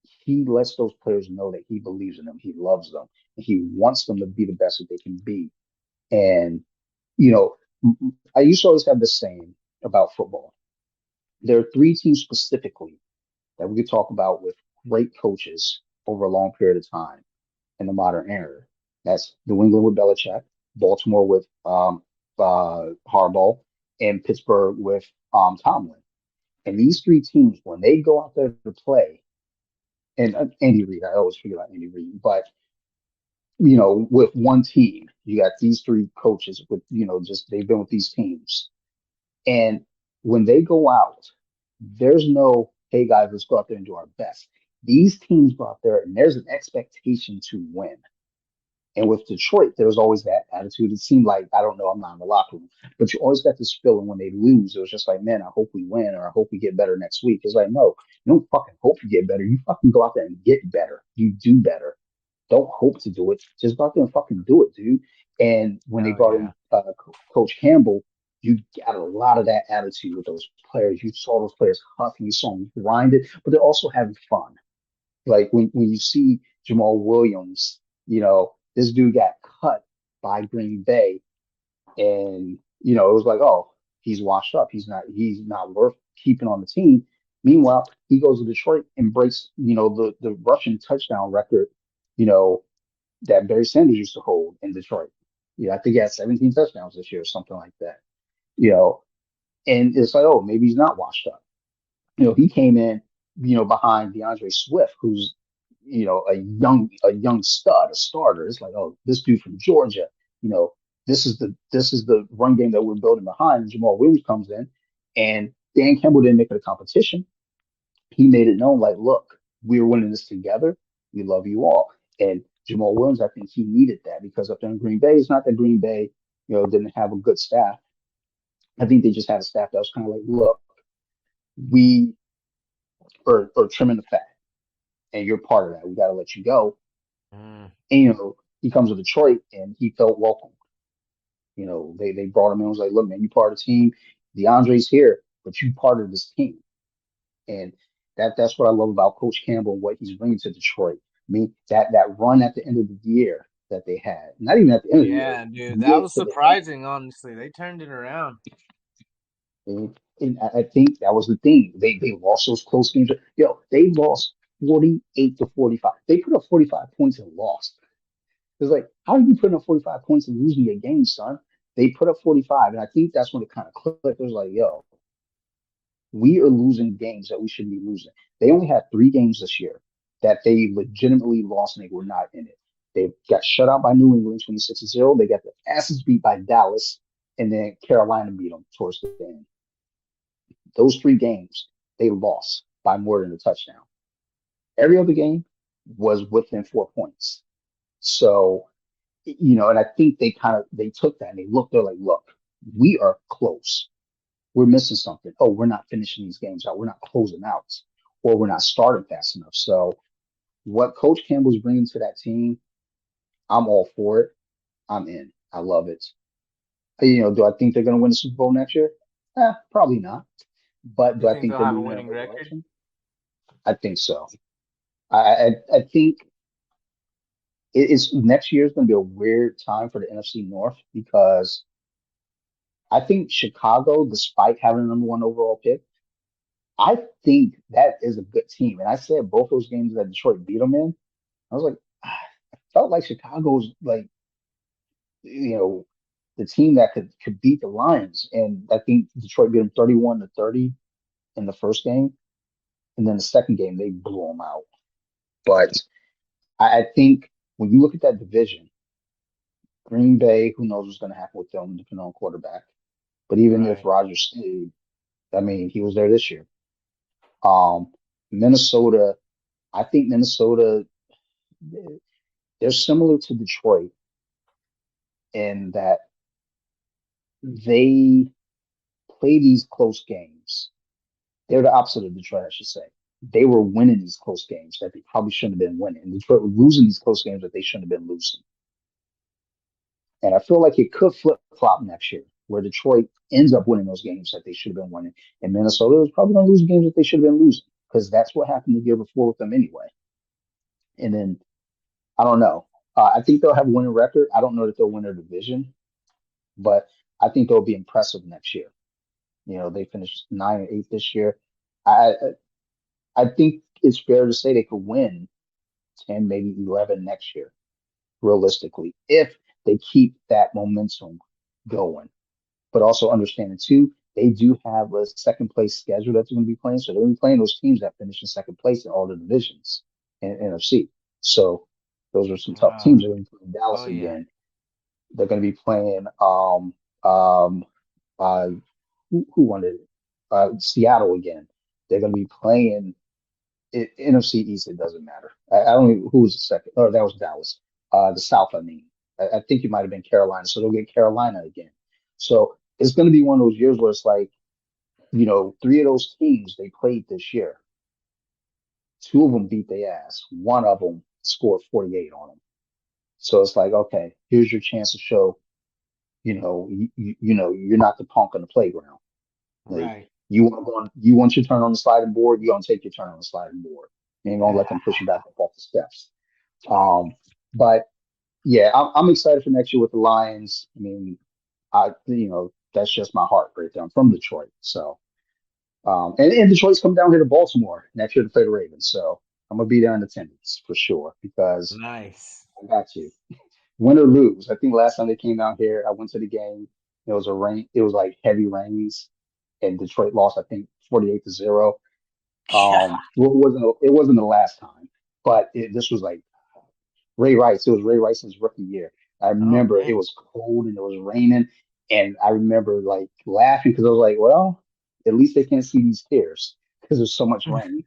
he lets those players know that he believes in them, he loves them, and he wants them to be the best that they can be. And you know, I used to always have this saying about football. There are three teams specifically that we could talk about with great coaches over a long period of time in the modern era. That's New England with Belichick, Baltimore with Harbaugh, and Pittsburgh with Tomlin. And these three teams, when they go out there to play, and Andy Reid, I always forget about Andy Reid, but with one team, you got these three coaches with, just they've been with these teams. And when they go out, there's no, hey guys, let's go out there and do our best. These teams go out there and there's an expectation to win. And with Detroit, there was always that attitude. It seemed like, I don't know, I'm not in the locker room, but you always got this feeling when they lose. It was just like, man, I hope we win or I hope we get better next week. It's like, no, you don't fucking hope you get better. You fucking go out there and get better. You do better. Don't hope to do it. Just go out there and fucking do it, dude. And when they Oh brought yeah. in Coach Campbell, you got a lot of that attitude with those players. You saw those players hustling, you saw them grinded, but they're also having fun. Like when you see Jamal Williams, this dude got cut by Green Bay, and it was like, oh, he's washed up. He's not worth keeping on the team. Meanwhile, he goes to Detroit and breaks, the rushing touchdown record, you know, that Barry Sanders used to hold in Detroit. I think he had 17 touchdowns this year or something like that. You know, and it's like, oh, maybe he's not washed up. He came in, behind DeAndre Swift, who's, a young stud, a starter. It's like, oh, this dude from Georgia, you know, this is the run game that we're building behind. And Jamal Williams comes in, and Dan Campbell didn't make it a competition. He made it known, like, look, we're winning this together. We love you all. And Jamal Williams, I think he needed that because up there in Green Bay, it's not that Green Bay, didn't have a good staff. I think they just had a staff that was kind of like, look, we or trimming the fat, and you're part of that. We got to let you go. Mm. And he comes to Detroit and he felt welcome. They brought him in and was like, look, man, you part of the team. DeAndre's here, but you part of this team. And that's what I love about Coach Campbell and what he's bringing to Detroit. I mean, that run at the end of the year that they had, not even at the end of the year, Yeah, dude, that mid was to the end. surprising, honestly. They turned it around. And I think that was the thing. They lost those close games. They lost 48 to 45. They put up 45 points and lost. It's like, how are you putting up 45 points and losing your game, son? They put up 45, and I think that's when it kind of clicked. It was like, yo, we are losing games that we shouldn't be losing. They only had 3 games this year that they legitimately lost and they were not in it. They got shut out by New England 26-0. They got the asses beat by Dallas, and then Carolina beat them towards the end. Those 3 games, they lost by more than a touchdown. Every other game was within 4 points. So, and I think they took that and they looked, they're like, look, we are close. We're missing something. Oh, we're not finishing these games out. We're not closing out, or we're not starting fast enough. So, what Coach Campbell's bringing to that team, I'm all for it. I'm in. I love it. Do I think they're going to win the Super Bowl next year? Probably not. But You do I think think they'll they're have a moving in the winning right record? direction? I think so. I think it's next year is going to be a weird time for the NFC North because I think Chicago, despite having the number one overall pick, I think that is a good team. And I said both those games that Detroit beat them in, I was like, I felt like Chicago's like, you know, the team that could beat the Lions. And I think Detroit beat them 31-30 in the first game. And then the second game, they blew them out. But I think when you look at that division, Green Bay, who knows what's going to happen with them, depending on quarterback. But even if Right. Rodgers stayed, I mean, he was there this year. Um, Minnesota, I think Minnesota, they're similar to Detroit in that they play these close games. They're the opposite of Detroit, I should say. They were winning these close games that they probably shouldn't have been winning. Detroit were losing these close games that they shouldn't have been losing. And I feel like it could flip flop next year, where Detroit ends up winning those games that they should have been winning. And Minnesota is probably going to lose games that they should have been losing because that's what happened the year before with them anyway. And then I don't know. I think they'll have a winning record. I don't know that they'll win their division, but I think they'll be impressive next year. They finished 9-8 this year. I I think it's fair to say they could win 10, maybe 11 next year, realistically, if they keep that momentum going. But also understanding too, they do have a second place schedule that they're going to be playing. So they're going to be playing those teams that finish in second place in all the divisions in NFC. So those are some tough Uh, teams. They're going to be playing oh Dallas yeah. again. They're going to be playing um uh who won it? Seattle again. They're going to be playing NFC East. It doesn't matter. I don't know who was the second. Oh, that was Dallas. The South, I mean. I think it might have been Carolina. So they'll get Carolina again. So it's going to be one of those years where it's like, 3 of those teams they played this year. 2 of them beat their ass. One of them scored 48 on them. So it's like, okay, here's your chance to show, you're not the punk on the playground. Like Right. you want your turn on the sliding board, you're gonna take your turn on the sliding board. You ain't gonna let them push you back up off the steps. Um, but yeah, I'm excited for next year with the Lions. I mean, that's just my heart right there. I'm from Detroit, so and Detroit's coming down here to Baltimore next year to play the Ravens. So I'm gonna be there in attendance for sure because Nice. I got you. Win or lose. I think last time they came down here, I went to the game. It was a rain. It was like heavy rains, and Detroit lost. I think 48-0. Well, it wasn't the last time, but this was like Ray Rice. It was Ray Rice's rookie year. I Oh remember it man. was cold and it was raining, and I remember like laughing because I was like, well, at least they can't see these tears because there's so much rain.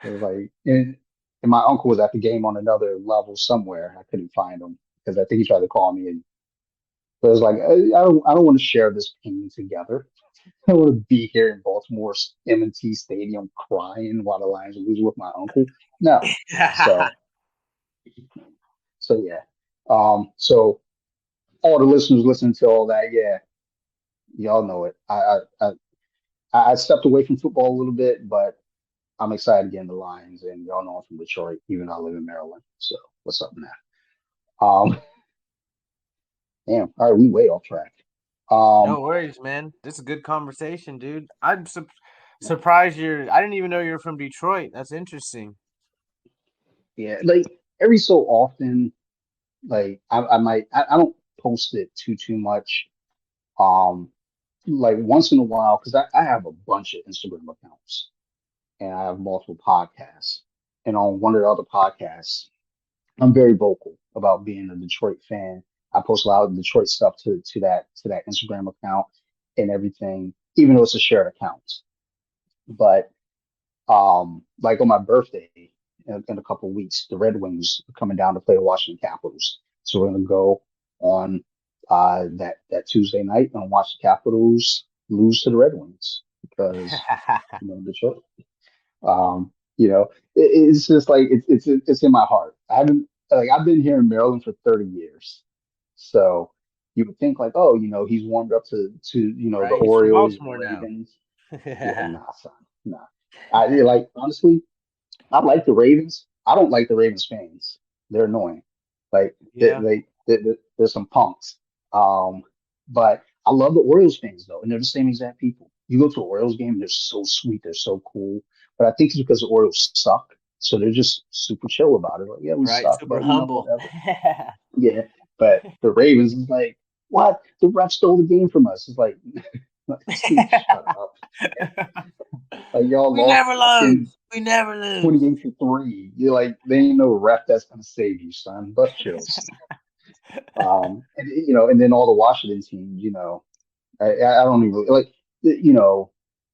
It was like, and my uncle was at the game on another level somewhere. I couldn't find him because I think he tried to call me, and But it's like I don't want to share this pain together. I don't want to be here in Baltimore's M&T Stadium crying while the Lions lose with my uncle. No. So so yeah. So all the listeners listening to all that, yeah, y'all know it. I stepped away from football a little bit, but I'm excited to get in the Lions, and y'all know I'm from Detroit, even though I live in Maryland. So what's up now? Damn. All right, we way off track. No Um, worries, man. This is a good conversation, dude. I'm surprised I didn't even know you were from Detroit. That's interesting. yeah, like every so often, like I don't post it too much. Um, like once in a while, because I have a bunch of Instagram accounts and I have multiple podcasts. And on one of the other podcasts, I'm very vocal about being a Detroit fan. I post a lot of Detroit stuff to that Instagram account and everything, even though it's a shared account. But like on my birthday in a couple of weeks, the Red Wings are coming down to play the Washington Capitals. So we're gonna go on that Tuesday night and watch the Capitals lose to the Red Wings because Detroit. It's just like it's in my heart. I've been here in Maryland for 30 years, so you would think like, oh, he's warmed up to the Right? He's from Orioles and the Baltimore now. Ravens. Yeah, nah, son, nah. Like honestly, I like the Ravens. I don't like the Ravens fans. They're annoying. Like Yeah, they're some punks. Um, but I love the Orioles fans though, and they're the same exact people. You go to an Orioles game, they're so sweet, they're so cool. But I think it's because the Orioles suck, so they're just super chill about it. Like, yeah, we right. suck, Super but humble. whatever. Yeah. But the Ravens is like, what? The ref stole the game from us. It's like, dude, shut up. Like y'all We lost never fucking lose. We never lose. 28-3. You're like, they ain't no ref that's gonna save you, son. Bust chills. And then all the Washington teams, I don't even like,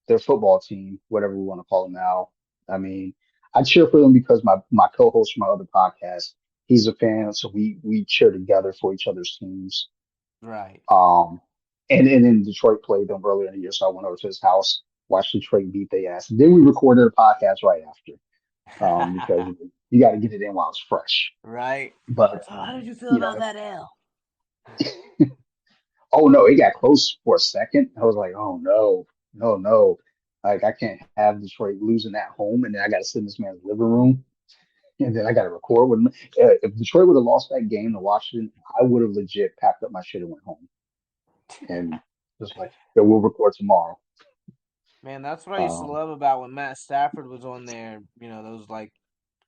their football team, whatever we want to call them now. I mean, I cheer for them because my co-host from my other podcast, he's a fan, so we cheer together for each other's teams. Right. Um, and then Detroit played them earlier in the year, so I went over to his house, watched Detroit beat their ass. And then we recorded a podcast right after, because you got to get it in while it's fresh. Right. But So how did you feel you about know, that L? oh no, it got close for a second. I was like, oh no, no, no. Like I can't have Detroit losing at home, and then I got to sit in this man's living room, and then I got to record with him. If Detroit would have lost that game to Washington, I would have legit packed up my shit and went home, and just like, yeah, we'll record tomorrow. Man, that's what I used to Um, love about when Matt Stafford was on there. Those like,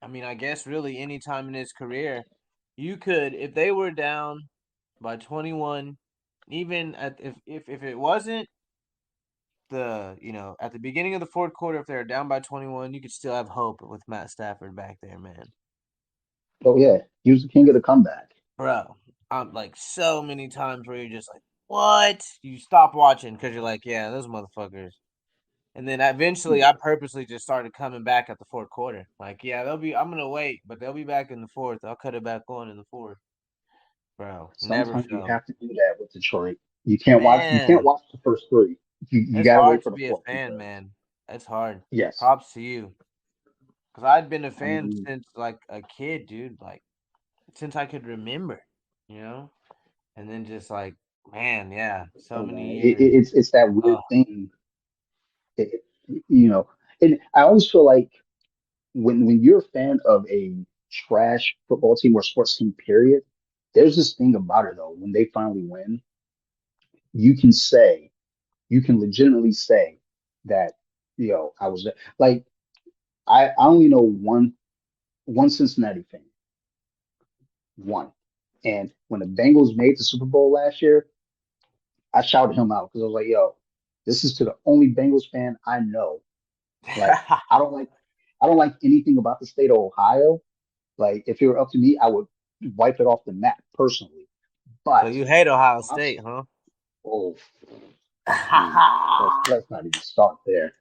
I mean, I guess really any time in his career, you could, if they were down by 21, even if it wasn't at the beginning of the fourth quarter, if they were down by 21, you could still have hope with Matt Stafford back there, man. oh yeah, he was the king of the comeback. Bro, I'm like so many times where you're just like, what? You stop watching because you're like, yeah, those motherfuckers. And then eventually, I purposely just started coming back at the fourth quarter. Like, yeah, I'm gonna wait, but they'll be back in the fourth. I'll cut it back on in the fourth, bro. Never Sometimes you failed, have to do that with Detroit. You can't man. watch the first three. You It's got to hard wait for to the be a fourth fan, because man. It's hard. yes, Props to you, cause I'd been a I fan mean, since like a kid, dude. Like since I could remember, you know. And then just like, man, yeah, so oh many man, years. it's that Oh, weird thing. It, you know, and I always feel like when you're a fan of a trash football team or sports team, period, there's this thing about it though. When they finally win, you can say, you can legitimately say that, I was there. Like I only know one Cincinnati fan, one. And when the Bengals made the Super Bowl last year, I shouted him out because I was like, yo, this is to the only Bengals fan I know. Like, I don't like I don't like anything about the state of Ohio. Like, if it were up to me, I would wipe it off the map personally. so But you hate Ohio I've, State, huh? oh, I mean, let's not even start there.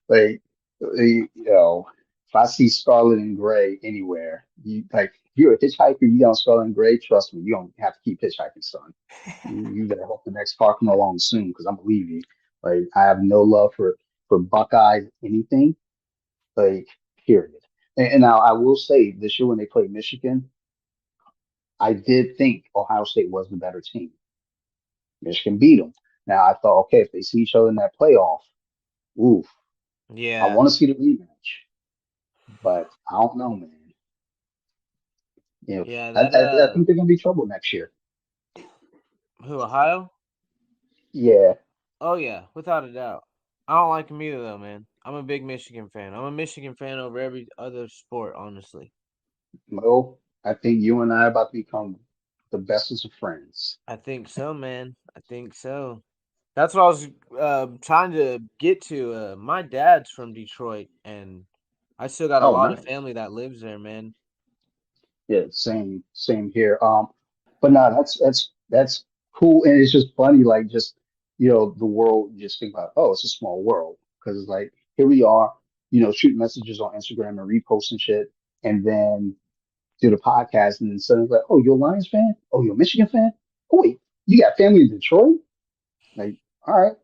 Like, if I see Scarlet and Gray anywhere, you like. you're a hitchhiker, you don't spell in gray, trust me, you don't have to keep hitchhiking, son. You better hope the next car come along soon because I'm gonna leave you. Like I have no love for Buckeyes anything. Like period. And now I will say this year when they played Michigan, I did think Ohio State was the better team. Michigan beat them. Now I thought, okay, if they see each other in that playoff, oof, I Yeah. want to see the rematch, but I don't know, man. You know, Yeah, I think they're gonna be trouble next year. who, Ohio? Yeah, Oh yeah, without a doubt. I don't like him either though, man. I'm a big Michigan fan. I'm a Michigan fan over every other sport, honestly. Mo, I think you and I are about to become the bestest of friends. I think so, man. I think so. That's what I was trying to get to. My dad's from Detroit, and I still got a Oh, lot of nice. family that lives there, man. Yeah, same here. But no, that's cool, and it's just funny, like just the world. You just think about, oh, it's a small world because it's like here we are, shooting messages on Instagram and reposting shit, and then do the podcast, and then suddenly it's like, oh, you're a Lions fan? Oh, you're a Michigan fan? Oh, wait, you got family in Detroit? Like, all right,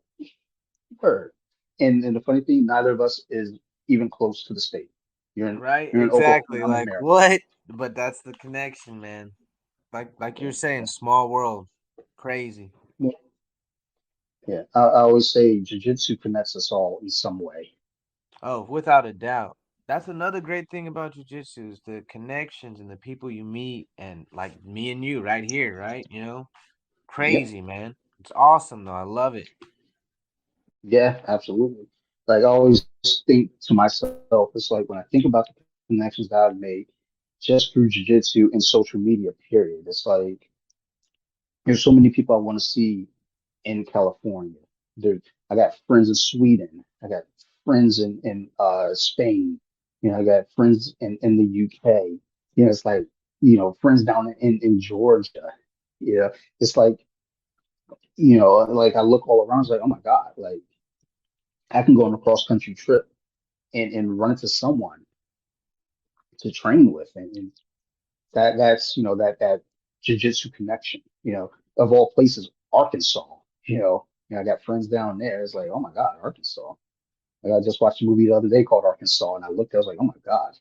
word. And the funny thing, neither of us is even close to the state. You're in Right? you're in Oklahoma, Exactly. I'm in Like Maryland. what? But that's the connection, man. Like you're Yeah, saying, yeah. small world. Crazy. Yeah. Yeah, I always say jiu-jitsu connects us all in some way. Oh, without a doubt. That's another great thing about jujitsu is the connections and the people you meet and like me and you right here, right? Yep. Crazy, man. It's awesome though. I love it. Yeah, absolutely. Like I always think to myself, it's like when I think about the connections that I've made just through jiu-jitsu and social media, period. It's like there's so many people I want to see in California. There, I got friends in Sweden. I got friends in Spain. I got friends in the UK. It's like friends down in Georgia. It's like like I look all around, it's like, oh my God, like I can go on a cross country trip and run into someone to train with, and that's that jujitsu connection. Of all places, Arkansas. I got friends down there. It's like, oh my God, Arkansas. Like I just watched a movie the other day called Arkansas, and I looked, I was like, oh my God,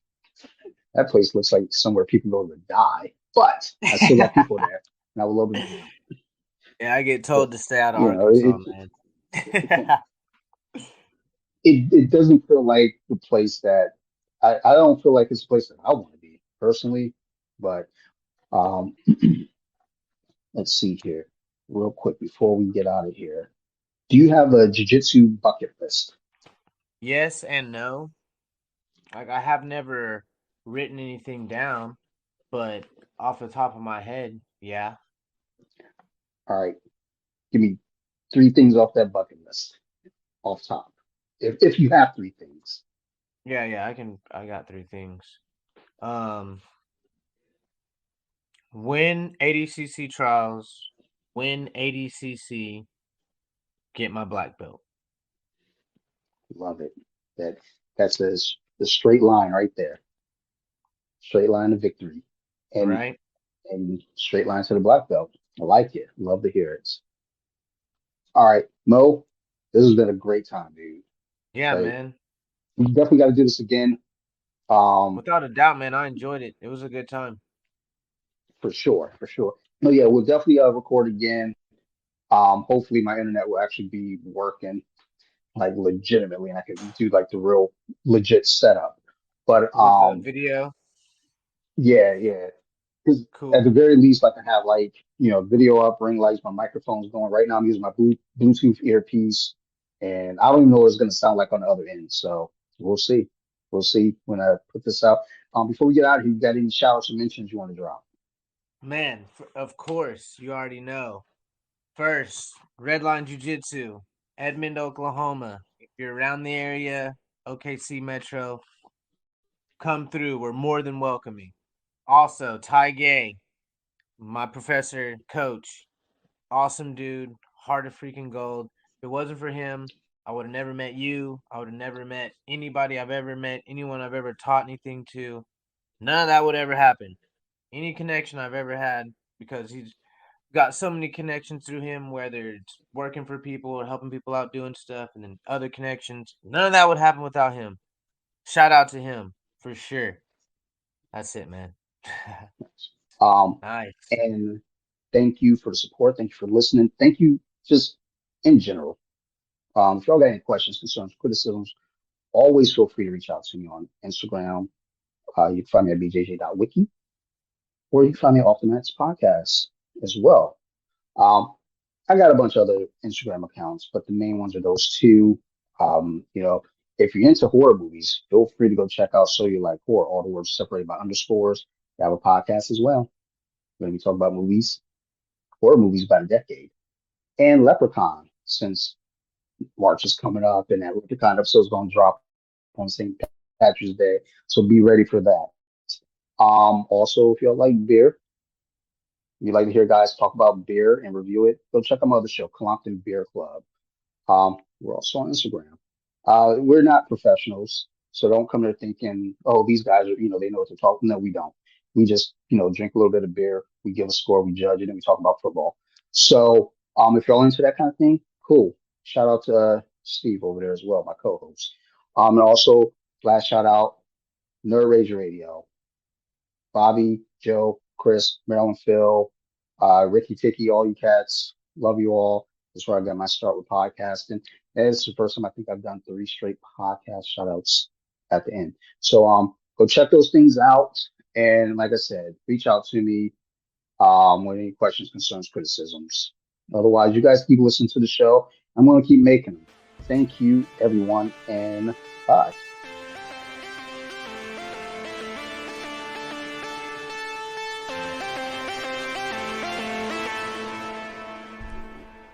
that place looks like somewhere people go to die. But I still got people there, and I would love to visit them. Yeah, I get But told to stay out of you know, Arkansas, it man. it doesn't feel like the place that I don't feel like it's a place that I want to be personally. But um, let's see here, real quick before we get out of here. Do you have a jiu-jitsu bucket list? Yes and no. Like I have never written anything down, but off the top of my head, yeah. All right, give me three things off that bucket list, off top. If you have three things, Yeah, yeah, I got three things. Um win ADCC trials, win ADCC, get my black belt, love it. That that's the straight line right there, straight line to victory, and right? and straight line to the black belt. I like it. Love to hear it. All right, Mo, this has been a great time, dude. Yeah, Like man. we definitely got to do this again. Without a doubt, man, I enjoyed it. It was a good time. For sure, for sure. No, yeah, we'll definitely record again. Hopefully my internet will actually be working like legitimately and I can do like the real legit setup. But With the video, yeah, yeah. Because at cool. the very least, like I have like, video up, ring lights, my microphone's going. Right now I'm using my Bluetooth earpiece and I don't even know what it's gonna sound like on the other end. So we'll see. We'll see when I put this out. Before we get out of here, you got any shout outs or mentions you want to drop? Man, of course, you already know. First, Redline Jiu Jitsu, Edmond, Oklahoma. If you're around the area, OKC Metro, come through. We're more than welcoming. Also, Ty Gay, my professor, coach, awesome dude, heart of freaking gold. If it wasn't for him, I would have never met you. I would have never met anybody I've ever met, anyone I've ever taught anything to. None of that would ever happen. any connection I've ever had, because he's got so many connections through him, whether it's working for people or helping people out doing stuff, and then other connections. None of that would happen without him. Shout out to him for sure. That's it, man. Um, Nice. and thank you for the support. Thank you for listening. Thank you just in general. If y'all got any questions, concerns, criticisms, always feel free to reach out to me on Instagram. You can find me at bjj.wiki, or you can find me at Off the Mats Podcast as well. Um, I got a bunch of other Instagram accounts, but the main ones are those two. You know, if you're into horror movies, feel free to go check out So You Like Horror. All the words separated by underscores. They have a podcast as well. We're going to be talking about movies, horror movies by the decade, and Leprechaun, since March is coming up, and that Leprechaun episode is going to drop on St. Patrick's Day. So be ready for that. Also, if you like beer, you like to hear guys talk about beer and review it, go check out my other show, Compton Beer Club. We're also on Instagram. We're not professionals, so don't come there thinking, oh, these guys are, they know what they're talking. No, we don't. We just, drink a little bit of beer, we give a score, we judge it, and we talk about football. So, if you're all into that kind of thing, cool. Shout out to Steve over there as well, my co-host. And also, last shout out, Nerd Rage Radio. Bobby, Joe, Chris, Marilyn, Phil, Ricky Ticky, all you cats. Love you all. That's where I got my start with podcasting. And it's the first time I think I've done 3 straight podcast shout outs at the end. So go check those things out. And like I said, reach out to me with any questions, concerns, criticisms. Otherwise, you guys keep listening to the show. I'm going to keep making them. Thank you, everyone, and bye.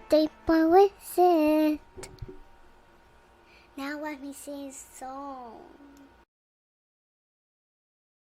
They were with it. Now let me sing a song.